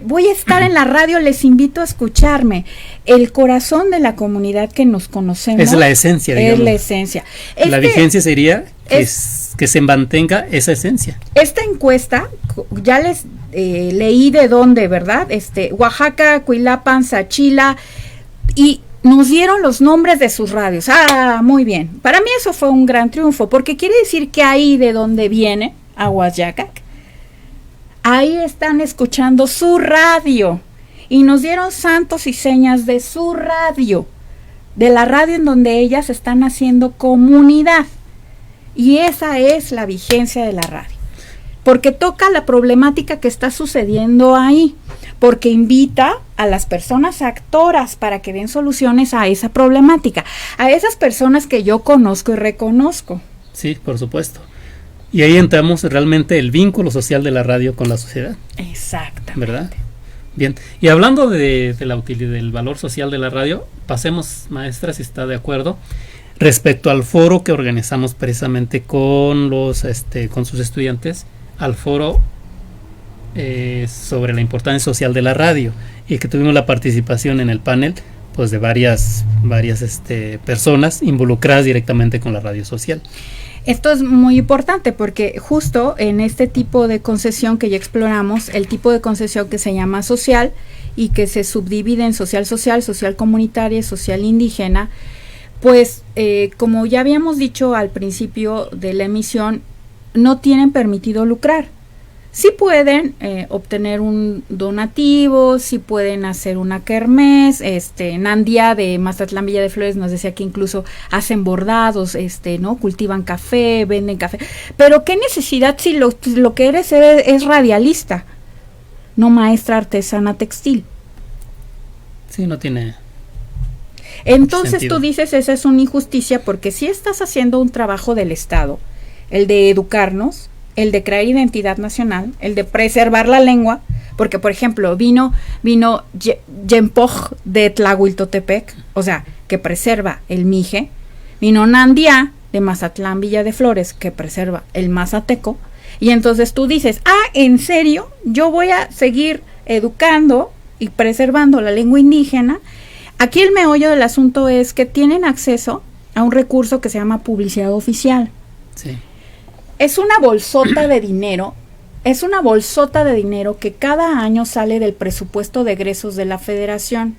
voy a estar en la radio, les invito a escucharme. El corazón de la comunidad que nos conocemos. Es la esencia, digamos. Es la esencia. La vigencia sería que se mantenga esa esencia. Esta encuesta, ya les leí de dónde, ¿verdad? Oaxaca, Cuilapan, Sachila, y nos dieron los nombres de sus radios. Muy bien. Para mí eso fue un gran triunfo, porque quiere decir que ahí de donde viene Ahuasyacac, ahí están escuchando su radio, y nos dieron santos y señas de su radio, de la radio en donde ellas están haciendo comunidad. Y esa es la vigencia de la radio, porque toca la problemática que está sucediendo ahí, porque invita a las personas actoras para que den soluciones a esa problemática, a esas personas que yo conozco y reconozco. Sí, por supuesto. Y ahí entramos realmente el vínculo social de la radio con la sociedad. Exactamente. ¿Verdad? Bien. Y hablando de la utilidad, del valor social de la radio, pasemos, maestra, si está de acuerdo, respecto al foro que organizamos precisamente con con sus estudiantes, al foro sobre la importancia social de la radio, y que tuvimos la participación en el panel pues de varias personas involucradas directamente con la radio social. Esto es muy importante porque justo en este tipo de concesión que ya exploramos, el tipo de concesión que se llama social y que se subdivide en social, social comunitaria y social indígena, pues como ya habíamos dicho al principio de la emisión, no tienen permitido lucrar. Sí pueden obtener un donativo, sí pueden hacer una kermés, Nandia de Mazatlán Villa de Flores nos decía que incluso hacen bordados, ¿no? Cultivan café, venden café, pero qué necesidad si lo que eres es radialista, no maestra artesana textil. Sí, no tiene. Entonces tú dices, esa es una injusticia porque si estás haciendo un trabajo del Estado, el de educarnos, el de crear identidad nacional, el de preservar la lengua, porque por ejemplo vino Yempoj de Tlahuiltotepec, o sea, que preserva el mije, vino Nandia de Mazatlán Villa de Flores, que preserva el mazateco, y entonces tú dices, ¿en serio? Yo voy a seguir educando y preservando la lengua indígena. Aquí el meollo del asunto es que tienen acceso a un recurso que se llama publicidad oficial. Sí. Es una bolsota de dinero, que cada año sale del presupuesto de egresos de la federación.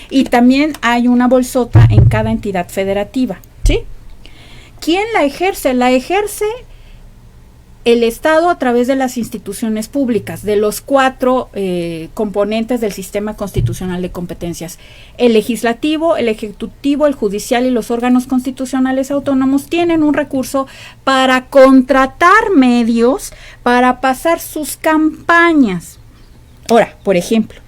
Y también hay una bolsota en cada entidad federativa, ¿sí? ¿Quién la ejerce? La ejerce el Estado a través de las instituciones públicas, de los 4 componentes del sistema constitucional de competencias. El legislativo, el ejecutivo, el judicial y los órganos constitucionales autónomos tienen un recurso para contratar medios para pasar sus campañas. Ahora, por ejemplo,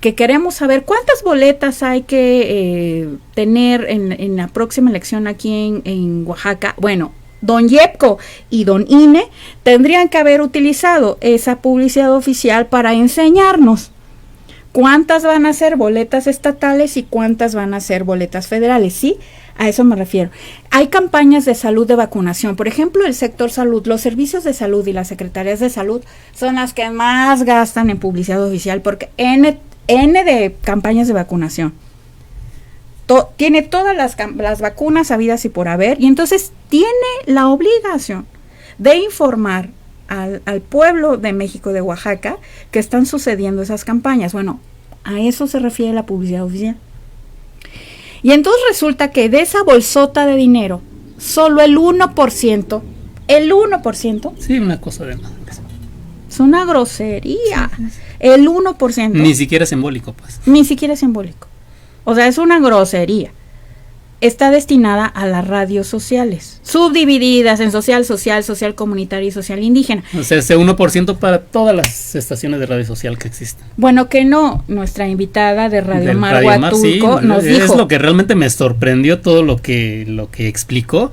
que queremos saber cuántas boletas hay que tener en la próxima elección aquí en Oaxaca. Bueno, Don Yepco y Don INE tendrían que haber utilizado esa publicidad oficial para enseñarnos cuántas van a ser boletas estatales y cuántas van a ser boletas federales, ¿sí? A eso me refiero. Hay campañas de salud, de vacunación. Por ejemplo, el sector salud, los servicios de salud y las secretarías de salud son las que más gastan en publicidad oficial porque N de campañas de vacunación. Tiene todas las vacunas habidas y por haber, y entonces tiene la obligación de informar al pueblo de México, de Oaxaca, que están sucediendo esas campañas. Bueno, a eso se refiere la publicidad oficial. Y entonces resulta que de esa bolsota de dinero, solo el 1%, Sí, una cosa de más. es una grosería, el 1%. Ni siquiera es simbólico, pues. Ni siquiera es simbólico. O sea, es una grosería. Está destinada a las radios sociales, subdivididas en social comunitaria y social indígena. O sea, ese 1% para todas las estaciones de radio social que existen. Bueno, que no, nuestra invitada de Radio Mar Huatulco sí, nos dijo. Es lo que realmente me sorprendió todo lo que explicó,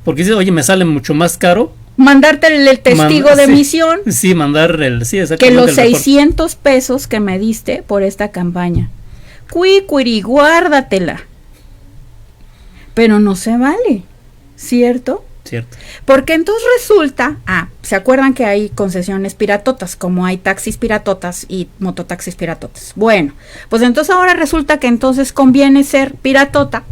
porque dice, oye, me sale mucho más caro mandarte el testigo de emisión. Sí, mandar exactamente. Que los 600 pesos que me diste por esta campaña. Cuicuiri, guárdatela. Pero no se vale, ¿cierto? Cierto. Porque entonces resulta, ¿se acuerdan que hay concesiones piratotas, como hay taxis piratotas y mototaxis piratotas? Bueno, pues entonces ahora resulta que entonces conviene ser piratota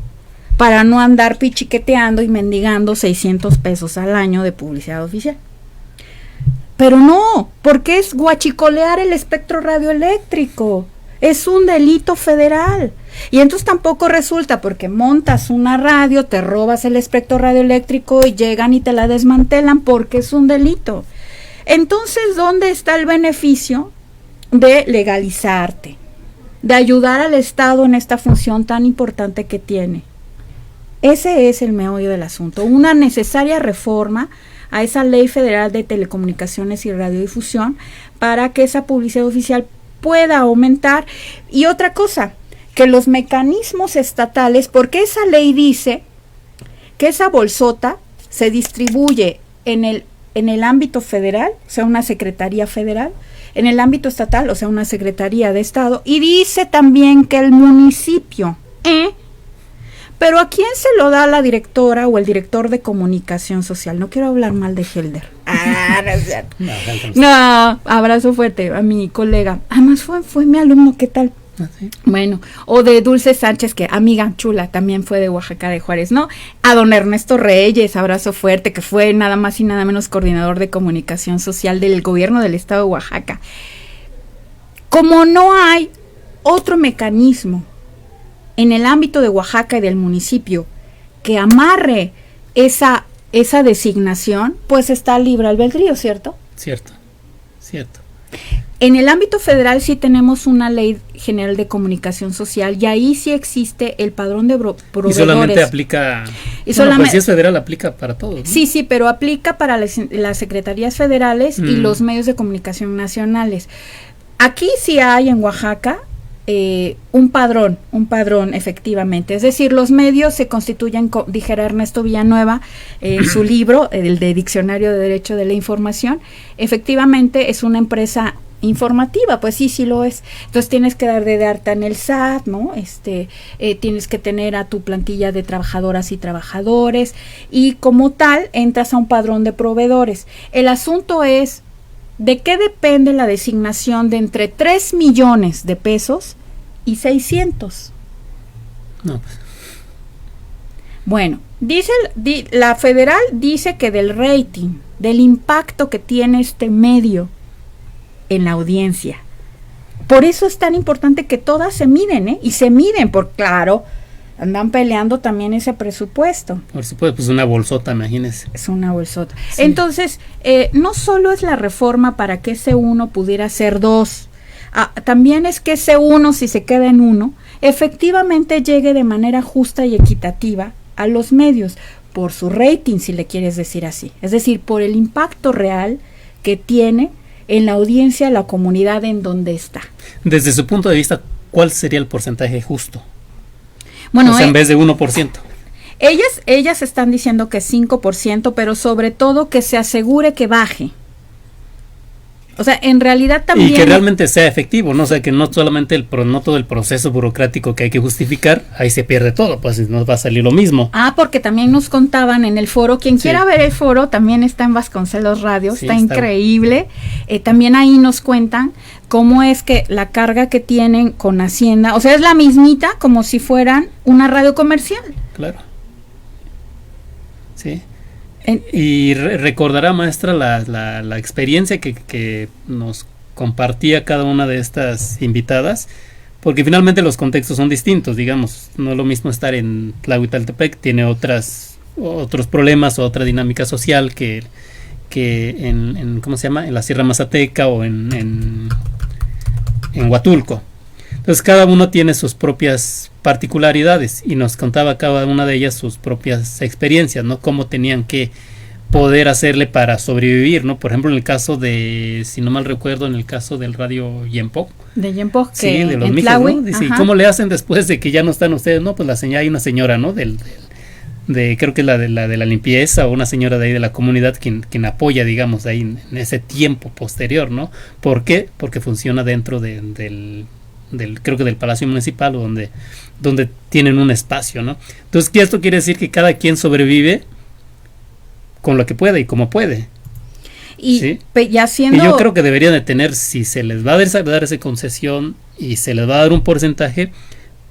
para no andar pichiqueteando y mendigando 600 pesos al año de publicidad oficial. Pero no, porque es guachicolear el espectro radioeléctrico. Es un delito federal. Y entonces tampoco resulta porque montas una radio, te robas el espectro radioeléctrico y llegan y te la desmantelan porque es un delito. Entonces, ¿dónde está el beneficio de legalizarte? De ayudar al Estado en esta función tan importante que tiene. Ese es el meollo del asunto. Una necesaria reforma a esa ley federal de telecomunicaciones y radiodifusión para que esa publicidad oficial pueda aumentar. Y otra cosa, que los mecanismos estatales, porque esa ley dice que esa bolsota se distribuye en el en el ámbito federal, o sea, una secretaría federal, en el ámbito estatal, o sea, una secretaría de Estado, y dice también que el municipio, pero ¿a quién se lo da la directora o el director de comunicación social? No quiero hablar mal de Helder. No es cierto. No, abrazo fuerte a mi colega. Además fue mi alumno, ¿qué tal? ¿Sí? Bueno, o de Dulce Sánchez, que amiga chula, también fue de Oaxaca de Juárez, ¿no? A don Ernesto Reyes, abrazo fuerte, que fue nada más y nada menos coordinador de comunicación social del gobierno del estado de Oaxaca. Como no hay otro mecanismo en el ámbito de Oaxaca y del municipio que amarre esa designación, pues está libre albedrío, ¿cierto? Cierto. En el ámbito federal sí tenemos una ley general de comunicación social y ahí sí existe el padrón de proveedores. Y solamente aplica, y solamente, pues si es federal aplica para todos, ¿no? Sí, pero aplica para las secretarías federales y los medios de comunicación nacionales. Aquí sí hay en Oaxaca un padrón efectivamente, es decir, los medios se constituyen, dijera Ernesto Villanueva en su libro, el de Diccionario de Derecho de la Información, efectivamente es una empresa informativa, pues sí lo es. Entonces tienes que dar de alta en el SAT, ¿no? Tienes que tener a tu plantilla de trabajadoras y trabajadores y como tal entras a un padrón de proveedores. El asunto es ¿de qué depende la designación de entre 3 millones de pesos y 600? No, pues. Bueno, la federal dice que del rating, del impacto que tiene este medio en la audiencia. Por eso es tan importante que todas se miden, y se miden, porque claro, andan peleando también ese presupuesto. Por supuesto, pues una bolsota, imagínese. Es una bolsota. Sí. Entonces, no solo es la reforma para que ese 1 pudiera ser 2, también es que ese 1, si se queda en 1, efectivamente llegue de manera justa y equitativa a los medios, por su rating, si le quieres decir así. Es decir, por el impacto real que tiene en la audiencia, la comunidad en donde está. Desde su punto de vista, ¿cuál sería el porcentaje justo? Bueno, o sea, en vez de 1%. Ellas están diciendo que 5%, pero sobre todo que se asegure que baje. O sea, en realidad también... Y que realmente sea efectivo, ¿no? O sea, que no solamente no todo el proceso burocrático que hay que justificar, ahí se pierde todo, pues nos va a salir lo mismo. Porque también nos contaban en el foro, quien quiera ver el foro, también está en Vasconcelos Radio, está increíble. También ahí nos cuentan cómo es que la carga que tienen con Hacienda, o sea, es la mismita como si fueran una radio comercial. Claro. Sí. Y recordará, maestra, la experiencia que nos compartía cada una de estas invitadas, porque finalmente los contextos son distintos, digamos, no es lo mismo estar en Tlahuitaltepec, tiene otros problemas o otra dinámica social que en ¿cómo se llama? En la Sierra Mazateca o en Huatulco. Entonces cada uno tiene sus propias particularidades y nos contaba cada una de ellas sus propias experiencias, ¿no? Cómo tenían que poder hacerle para sobrevivir, ¿no? Por ejemplo, en el caso de, si no mal recuerdo, en el caso del radio Yempoc. De Yempoc, sí, de los mijas, ¿no? Dice, ¿y cómo le hacen después de que ya no están ustedes? No, pues hay una señora, ¿no? Creo que la de la limpieza o una señora de ahí de la comunidad quien apoya, digamos, ahí en ese tiempo posterior, ¿no? ¿Por qué? Porque funciona dentro del creo que del Palacio Municipal, o donde tienen un espacio, ¿no? Entonces, ¿qué esto quiere decir? Que cada quien sobrevive con lo que puede y como puede. Y, ¿sí? Y haciendo... Y yo creo que deberían de tener, si se les va a dar esa concesión y se les va a dar un porcentaje,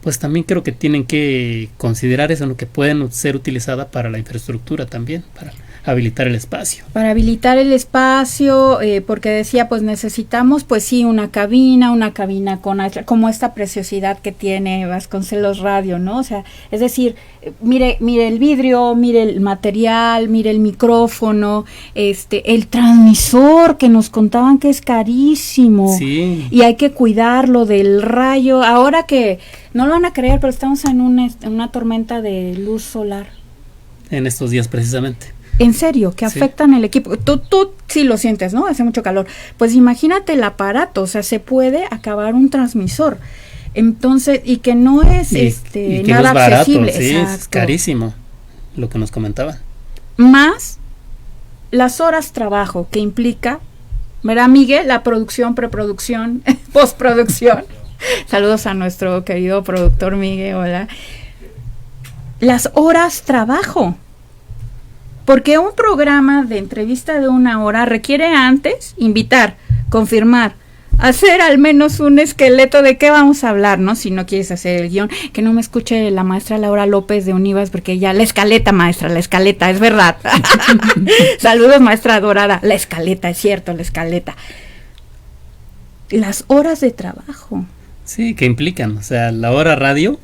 pues también creo que tienen que considerar eso, ¿no? Que pueden ser utilizada para la infraestructura también, para habilitar el espacio. Para habilitar el espacio, porque decía, pues necesitamos, pues sí, una cabina como esta preciosidad que tiene Vasconcelos Radio, ¿no? O sea, es decir, mire el vidrio, mire el material, mire el micrófono, el transmisor que nos contaban que es carísimo. Sí. Y hay que cuidarlo del rayo. Ahora que, no lo van a creer, pero estamos en una tormenta de luz solar. En estos días precisamente. En serio, que afectan el equipo. Tú sí lo sientes, ¿no? Hace mucho calor. Pues imagínate el aparato, o sea, se puede acabar un transmisor. Entonces, y que no es y que nada no es barato, accesible. sí, Exacto. es carísimo, lo que nos comentaban. Más las horas trabajo que implica, ¿verdad, Miguel? La producción, preproducción, postproducción. Saludos a nuestro querido productor Miguel, hola. Las horas trabajo. Porque un programa de entrevista de 1 hora requiere antes invitar, confirmar, hacer al menos un esqueleto de qué vamos a hablar, ¿no? Si no quieres hacer el guión, que no me escuche la maestra Laura López de Univas, porque ya, la escaleta, maestra, la escaleta, es verdad. Saludos, maestra Dorada, la escaleta, es cierto, la escaleta. Las horas de trabajo. Sí, que implican, o sea, la hora radio,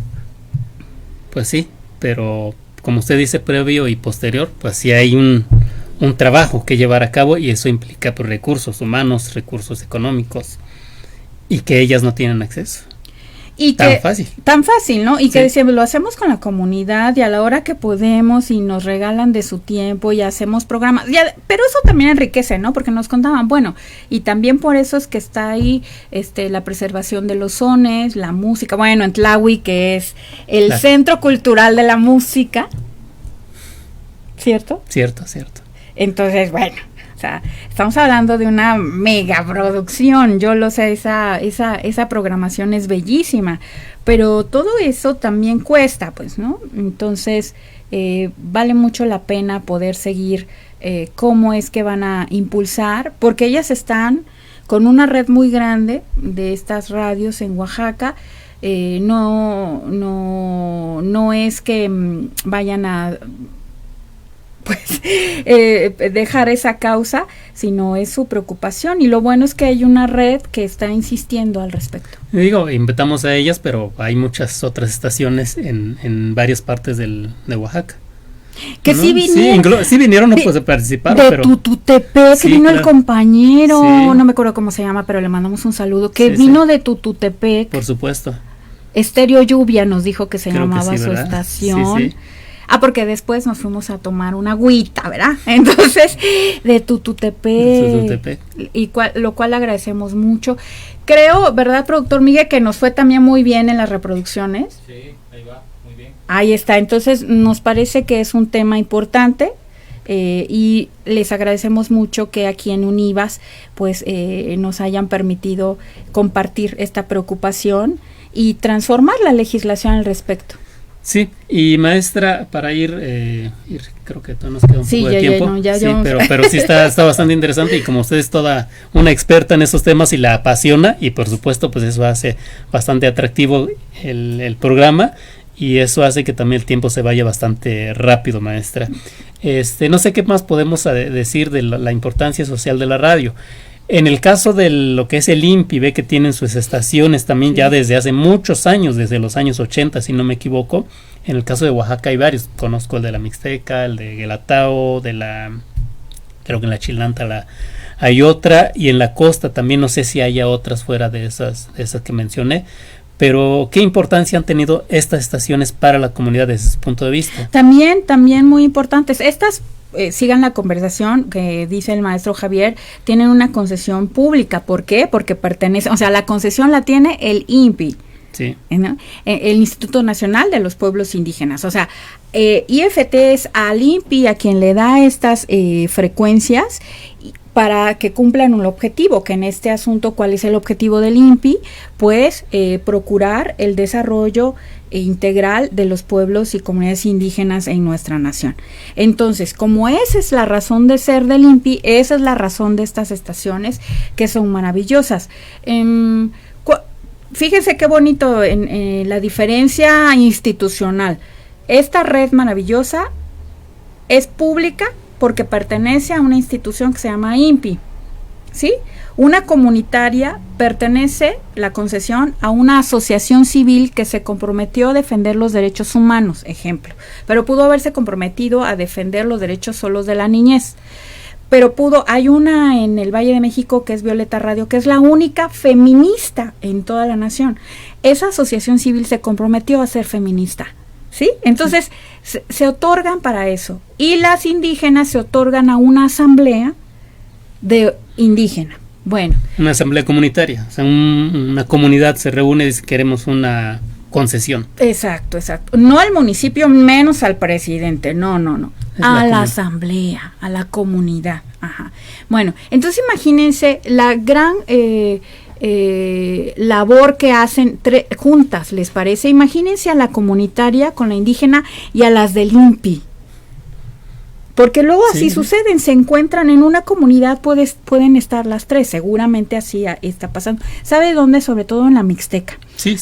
pues sí, pero como usted dice, previo y posterior, pues sí hay un trabajo que llevar a cabo y eso implica pues, recursos humanos, recursos económicos y que ellas no tienen acceso. Y tan fácil. Tan fácil, ¿no? Y sí. Que decíamos, lo hacemos con la comunidad y a la hora que podemos y nos regalan de su tiempo y hacemos programas. Pero eso también enriquece, ¿no? Porque nos contaban, bueno, y también por eso es que está ahí la preservación de los sones, la música. Bueno, en Tlahui, que es el Centro Cultural de la Música. ¿Cierto? Cierto. Entonces, bueno, o sea, estamos hablando de una mega producción, yo lo sé, esa programación es bellísima, pero todo eso también cuesta, pues, ¿no? Entonces, vale mucho la pena poder seguir cómo es que van a impulsar, porque ellas están con una red muy grande de estas radios en Oaxaca. No es que vayan a pues dejar esa causa, sino es su preocupación, y lo bueno es que hay una red que está insistiendo al respecto. Digo, invitamos a ellas, pero hay muchas otras estaciones en varias partes de Oaxaca. Que ¿no? sí vinieron. Sí vinieron, no puede participar. De Tututepec, sí, que vino claro. El compañero, sí. No me acuerdo cómo se llama, pero le mandamos un saludo, que sí, vino sí. de Tututepec. Por supuesto. Estéreo Lluvia nos dijo que se Creo llamaba que sí, su ¿verdad? estación. Sí. Porque después nos fuimos a tomar una agüita, ¿verdad? Entonces, de Tututepec. Y lo cual agradecemos mucho. Creo, ¿verdad, productor Miguel, que nos fue también muy bien en las reproducciones? Sí, ahí va, muy bien. Ahí está, entonces nos parece que es un tema importante y les agradecemos mucho que aquí en Univas pues nos hayan permitido compartir esta preocupación y transformar la legislación al respecto. Sí, y maestra, para ir creo que todavía nos queda un poco de tiempo. Pero sí está bastante interesante, y como usted es toda una experta en esos temas y la apasiona, y por supuesto pues eso hace bastante atractivo el programa, y eso hace que también el tiempo se vaya bastante rápido, maestra. No sé qué más podemos decir de la importancia social de la radio. En el caso de lo que es el INPI, ve que tienen sus estaciones también ya desde hace muchos años, desde los años 80, si no me equivoco. En el caso de Oaxaca hay varios, conozco el de la Mixteca, el de Guelatao, creo que en la Chilanta hay otra, y en la costa también, no sé si haya otras fuera de esas que mencioné. Pero, ¿qué importancia han tenido estas estaciones para la comunidad desde ese punto de vista? También muy importantes. Estas, sigan la conversación que dice el maestro Javier, tienen una concesión pública. ¿Por qué? Porque pertenece, o sea, la concesión la tiene el INPI. Sí. ¿No? El Instituto Nacional de los Pueblos Indígenas. O sea, IFT es al INPI a quien le da estas frecuencias para que cumplan un objetivo, que en este asunto, ¿cuál es el objetivo del INPI? Pues procurar el desarrollo integral de los pueblos y comunidades indígenas en nuestra nación. Entonces, como esa es la razón de ser del INPI, esa es la razón de estas estaciones, que son maravillosas. Fíjense qué bonito en la diferencia institucional. Esta red maravillosa es pública porque pertenece a una institución que se llama INPI, ¿sí? Una comunitaria pertenece, la concesión, a una asociación civil que se comprometió a defender los derechos humanos, ejemplo, pero pudo haberse comprometido a defender los derechos solos de la niñez. Pero hay una en el Valle de México que es Violeta Radio, que es la única feminista en toda la nación. Esa asociación civil se comprometió a ser feminista, ¿sí? Entonces, se otorgan para eso. Y las indígenas se otorgan a una asamblea de indígena. Bueno. Una asamblea comunitaria, o sea, una comunidad se reúne y dice queremos una concesión. Exacto. No al municipio, menos al presidente, no. A la asamblea, a la comunidad. Ajá. Bueno, entonces imagínense la gran labor que hacen juntas, ¿les parece? Imagínense a la comunitaria con la indígena y a las del INPI. Porque luego así suceden, se encuentran en una comunidad, pueden estar las tres, seguramente así está pasando. ¿Sabe dónde? Sobre todo en la Mixteca. Sí,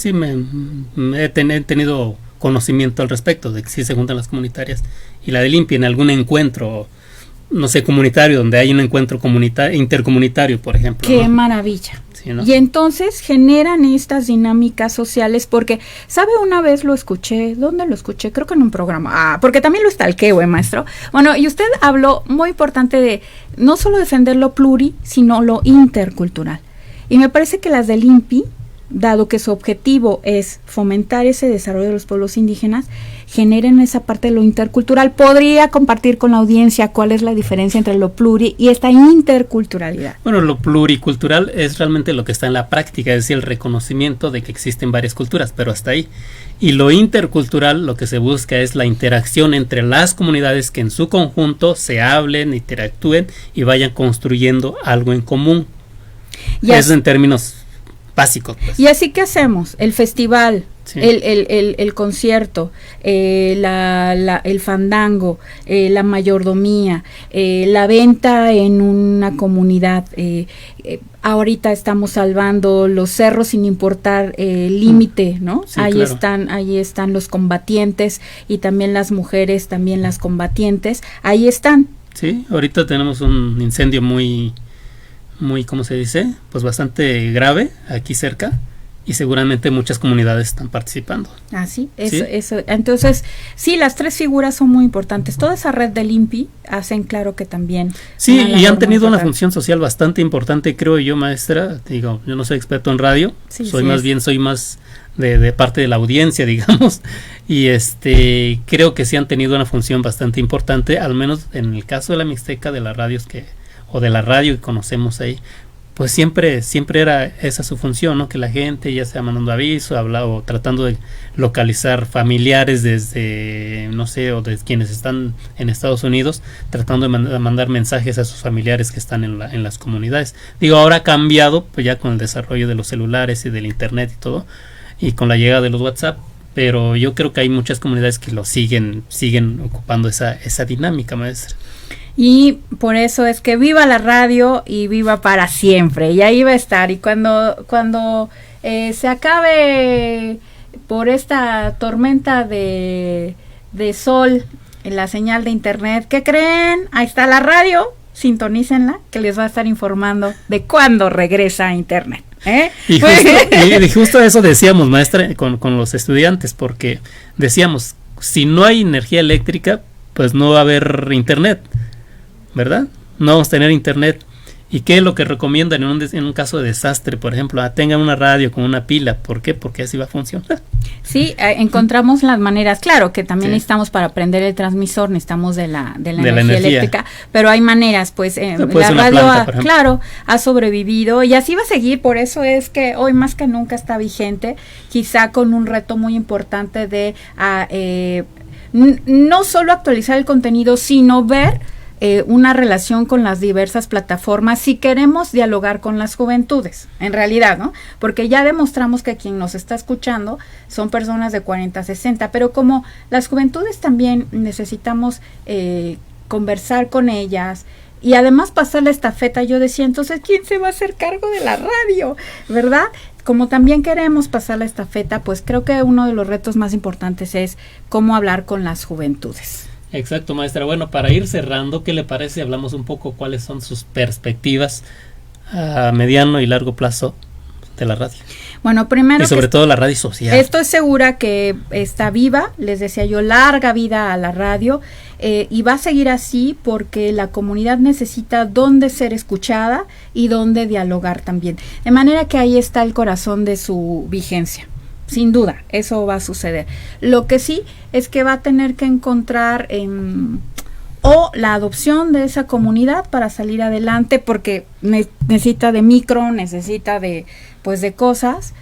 he tenido conocimiento al respecto de que sí se juntan las comunitarias y la del INPI en algún encuentro, no sé, comunitario, donde hay un encuentro intercomunitario, por ejemplo. ¡Qué maravilla! Sí, ¿no? Y entonces generan estas dinámicas sociales, porque, ¿sabe? Una vez lo escuché, ¿dónde lo escuché? Creo que en un programa, porque también lo stalkeo, maestro. Bueno, y usted habló muy importante de no solo defender lo pluri, sino lo intercultural. Y me parece que las del INPI, dado que su objetivo es fomentar ese desarrollo de los pueblos indígenas, generen esa parte de lo intercultural. ¿Podría compartir con la audiencia cuál es la diferencia entre lo pluri y esta interculturalidad? Bueno, lo pluricultural es realmente lo que está en la práctica, es decir, el reconocimiento de que existen varias culturas, pero hasta ahí. Y lo intercultural, lo que se busca es la interacción entre las comunidades que en su conjunto se hablen, interactúen y vayan construyendo algo en común. Eso en términos básicos. Pues. Y así que hacemos el festival, sí. el concierto, el fandango, la mayordomía, la venta en una comunidad. Ahorita estamos salvando los cerros sin importar el límite, ¿no? Sí, ahí están los combatientes y también las mujeres, también las combatientes. Ahí están. Sí, ahorita tenemos un incendio muy, ¿cómo se dice? Pues bastante grave aquí cerca y seguramente muchas comunidades están participando. Ah, sí, eso. Entonces, sí, las tres figuras son muy importantes. Toda esa red del INPI hacen claro que también. Sí, y han tenido una función social bastante importante, creo yo, maestra. Digo, yo no soy experto en radio, soy más de parte de la audiencia, digamos, y creo que sí han tenido una función bastante importante, al menos en el caso de la Mixteca, de las radios o de la radio que conocemos ahí, pues siempre era esa su función, ¿no? Que la gente ya sea mandando aviso, o tratando de localizar familiares desde, no sé, o de quienes están en Estados Unidos, tratando de mandar mensajes a sus familiares que están en las comunidades. Digo, ahora ha cambiado, pues ya con el desarrollo de los celulares y del internet y todo, y con la llegada de los WhatsApp, pero yo creo que hay muchas comunidades que lo siguen ocupando esa dinámica, maestra. Y por eso es que viva la radio y viva para siempre, y ahí va a estar. Y cuando se acabe por esta tormenta de sol en la señal de internet, ¿qué creen? Ahí está la radio, sintonícenla, que les va a estar informando de cuándo regresa a internet. Y justo eso decíamos, maestra, con los estudiantes, porque decíamos, si no hay energía eléctrica, pues no va a haber internet, ¿verdad? No vamos a tener internet. ¿Y qué es lo que recomiendan en un caso de desastre? Por ejemplo, tengan una radio con una pila. ¿Por qué? Porque así va a funcionar. Sí, encontramos las maneras. Claro que también necesitamos para prender el transmisor, necesitamos de la energía eléctrica, pero hay maneras, pues la radio ha sobrevivido y así va a seguir. Por eso es que hoy más que nunca está vigente, quizá con un reto muy importante de no solo actualizar el contenido, sino ver una relación con las diversas plataformas si queremos dialogar con las juventudes, en realidad, ¿no? Porque ya demostramos que quien nos está escuchando son personas de 40 a 60, pero como las juventudes también necesitamos conversar con ellas y además pasar la estafeta, yo decía, entonces, ¿quién se va a hacer cargo de la radio? ¿Verdad? Como también queremos pasar la estafeta, pues creo que uno de los retos más importantes es cómo hablar con las juventudes. Exacto, maestra. Bueno, para ir cerrando, ¿qué le parece? Hablamos un poco cuáles son sus perspectivas a mediano y largo plazo de la radio. Bueno, primero y sobre todo la radio social. Estoy segura que está viva, les decía yo, larga vida a la radio, y va a seguir así porque la comunidad necesita dónde ser escuchada y dónde dialogar también. De manera que ahí está el corazón de su vigencia. Sin duda, eso va a suceder. Lo que sí es que va a tener que encontrar la adopción de esa comunidad para salir adelante, porque necesita de necesita de cosas.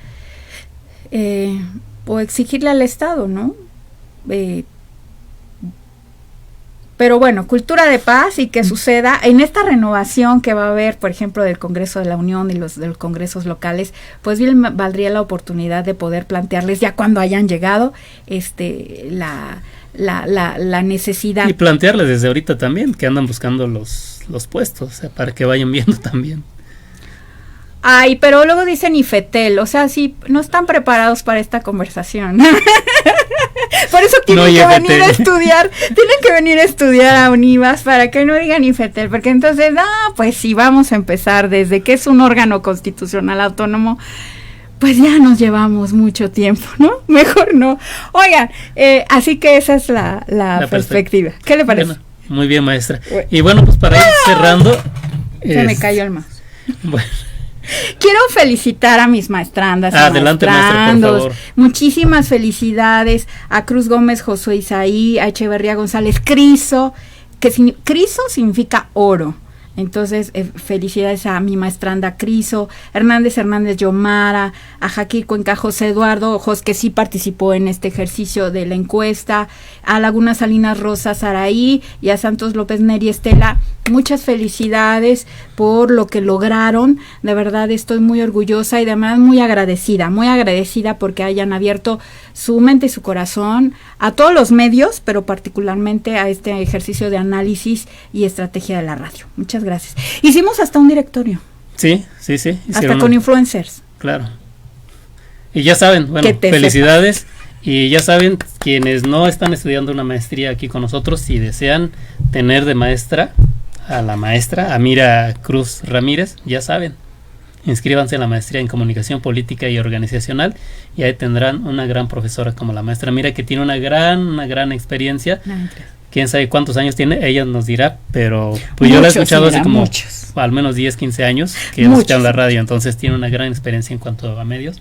o exigirle al Estado, ¿no? Pero bueno, cultura de paz y que suceda en esta renovación que va a haber, por ejemplo, del Congreso de la Unión y de los congresos locales, pues bien valdría la oportunidad de poder plantearles ya cuando hayan llegado la necesidad. Y plantearles desde ahorita también que andan buscando los puestos, o sea, para que vayan viendo también. Ay, pero luego dicen IFETEL, o sea, sí, no están preparados para esta conversación. Por eso tienen que venir a estudiar a Univas para que no digan IFETEL, porque entonces, pues sí, vamos a empezar desde que es un órgano constitucional autónomo, pues ya nos llevamos mucho tiempo, ¿no? Mejor no. Oigan, así que esa es la perspectiva. ¿Qué le parece? Bueno, muy bien, maestra. Y bueno, pues para ir cerrando... Se me cayó el mouse. Bueno. Quiero felicitar a mis maestrandas. Adelante, maestra, por favor. Muchísimas felicidades a Cruz Gómez, Josué Isaí, a Echeverría González, Criso, Criso significa oro. Entonces, felicidades a mi maestranda Criso, Hernández Yomara, a Jaquí Cuenca, José Eduardo Ojos, que sí participó en este ejercicio de la encuesta, a Laguna Salinas Rosa Saraí y a Santos López Neri Estela. Muchas felicidades por lo que lograron. De verdad estoy muy orgullosa y además muy agradecida porque hayan abierto su mente y su corazón a todos los medios, pero particularmente a este ejercicio de análisis y estrategia de la radio. Muchas gracias. Hicimos hasta un directorio. Sí. Hasta con influencers. Claro. Y ya saben, bueno, felicidades. Y ya saben, quienes no están estudiando una maestría aquí con nosotros, si desean tener de maestra a la maestra Amira Cruz Ramírez, ya saben, inscríbanse en la maestría en comunicación política y organizacional y ahí tendrán una gran profesora como la maestra Amira, que tiene una gran experiencia. Quién sabe cuántos años tiene, ella nos dirá, pero pues yo la he escuchado hace como al menos 10, 15 años que hemos escuchado en la radio, entonces tiene una gran experiencia en cuanto a medios.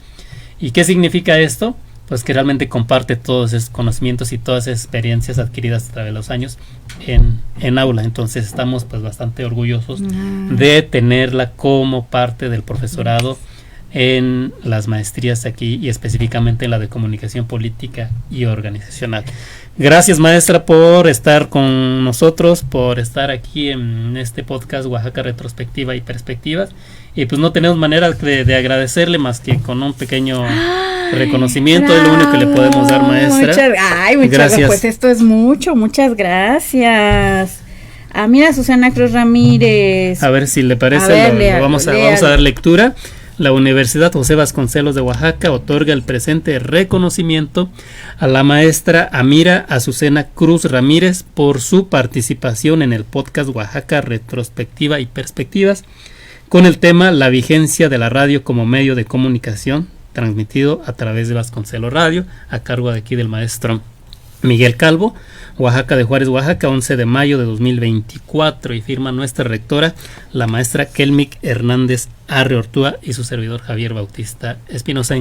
¿Y qué significa esto? Pues que realmente comparte todos esos conocimientos y todas esas experiencias adquiridas a través de los años en aula. Entonces estamos pues bastante orgullosos de tenerla como parte del profesorado en las maestrías aquí y específicamente en la de comunicación política y organizacional. Gracias, maestra, por estar con nosotros, por estar aquí en este podcast Oaxaca Retrospectiva y Perspectivas. Y pues no tenemos manera de agradecerle más que con un pequeño reconocimiento. Es lo único que le podemos dar, maestra. Muchas gracias. Pues esto es muchas gracias. Mira, Susana Cruz Ramírez. A ver si le parece, vamos a dar lectura. La Universidad José Vasconcelos de Oaxaca otorga el presente reconocimiento a la maestra Amira Azucena Cruz Ramírez por su participación en el podcast Oaxaca Retrospectiva y Perspectivas con el tema La vigencia de la radio como medio de comunicación, transmitido a través de Vasconcelos Radio, a cargo de aquí del maestro Miguel Calvo, Oaxaca de Juárez, Oaxaca, 11 de mayo de 2024, y firma nuestra rectora, la maestra Kelmic Hernández Arre Ortúa, y su servidor Javier Bautista Espinosa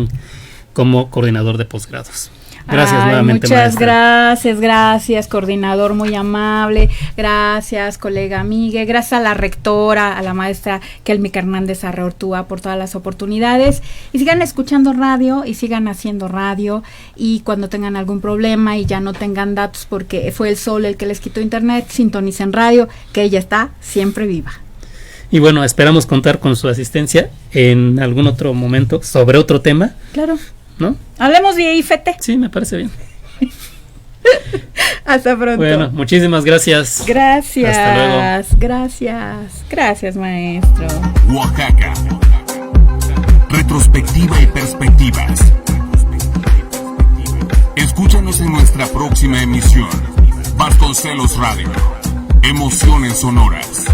como coordinador de posgrados. Gracias nuevamente, muchas maestra. Gracias, coordinador muy amable, gracias, colega Miguel, gracias a la rectora, a la maestra Kelmic Hernández Arre Ortúa por todas las oportunidades, y sigan escuchando radio y sigan haciendo radio, y cuando tengan algún problema y ya no tengan datos porque fue el sol el que les quitó internet, sintonicen radio, que ella está siempre viva. Y bueno, esperamos contar con su asistencia en algún otro momento sobre otro tema. Claro. ¿No? Hablemos de IFT. Sí, me parece bien. Hasta pronto. Bueno, muchísimas gracias. Gracias. Hasta luego. Gracias, maestro. Oaxaca. Retrospectiva y perspectivas. Escúchanos en nuestra próxima emisión. Vasconcelos Radio. Emociones sonoras.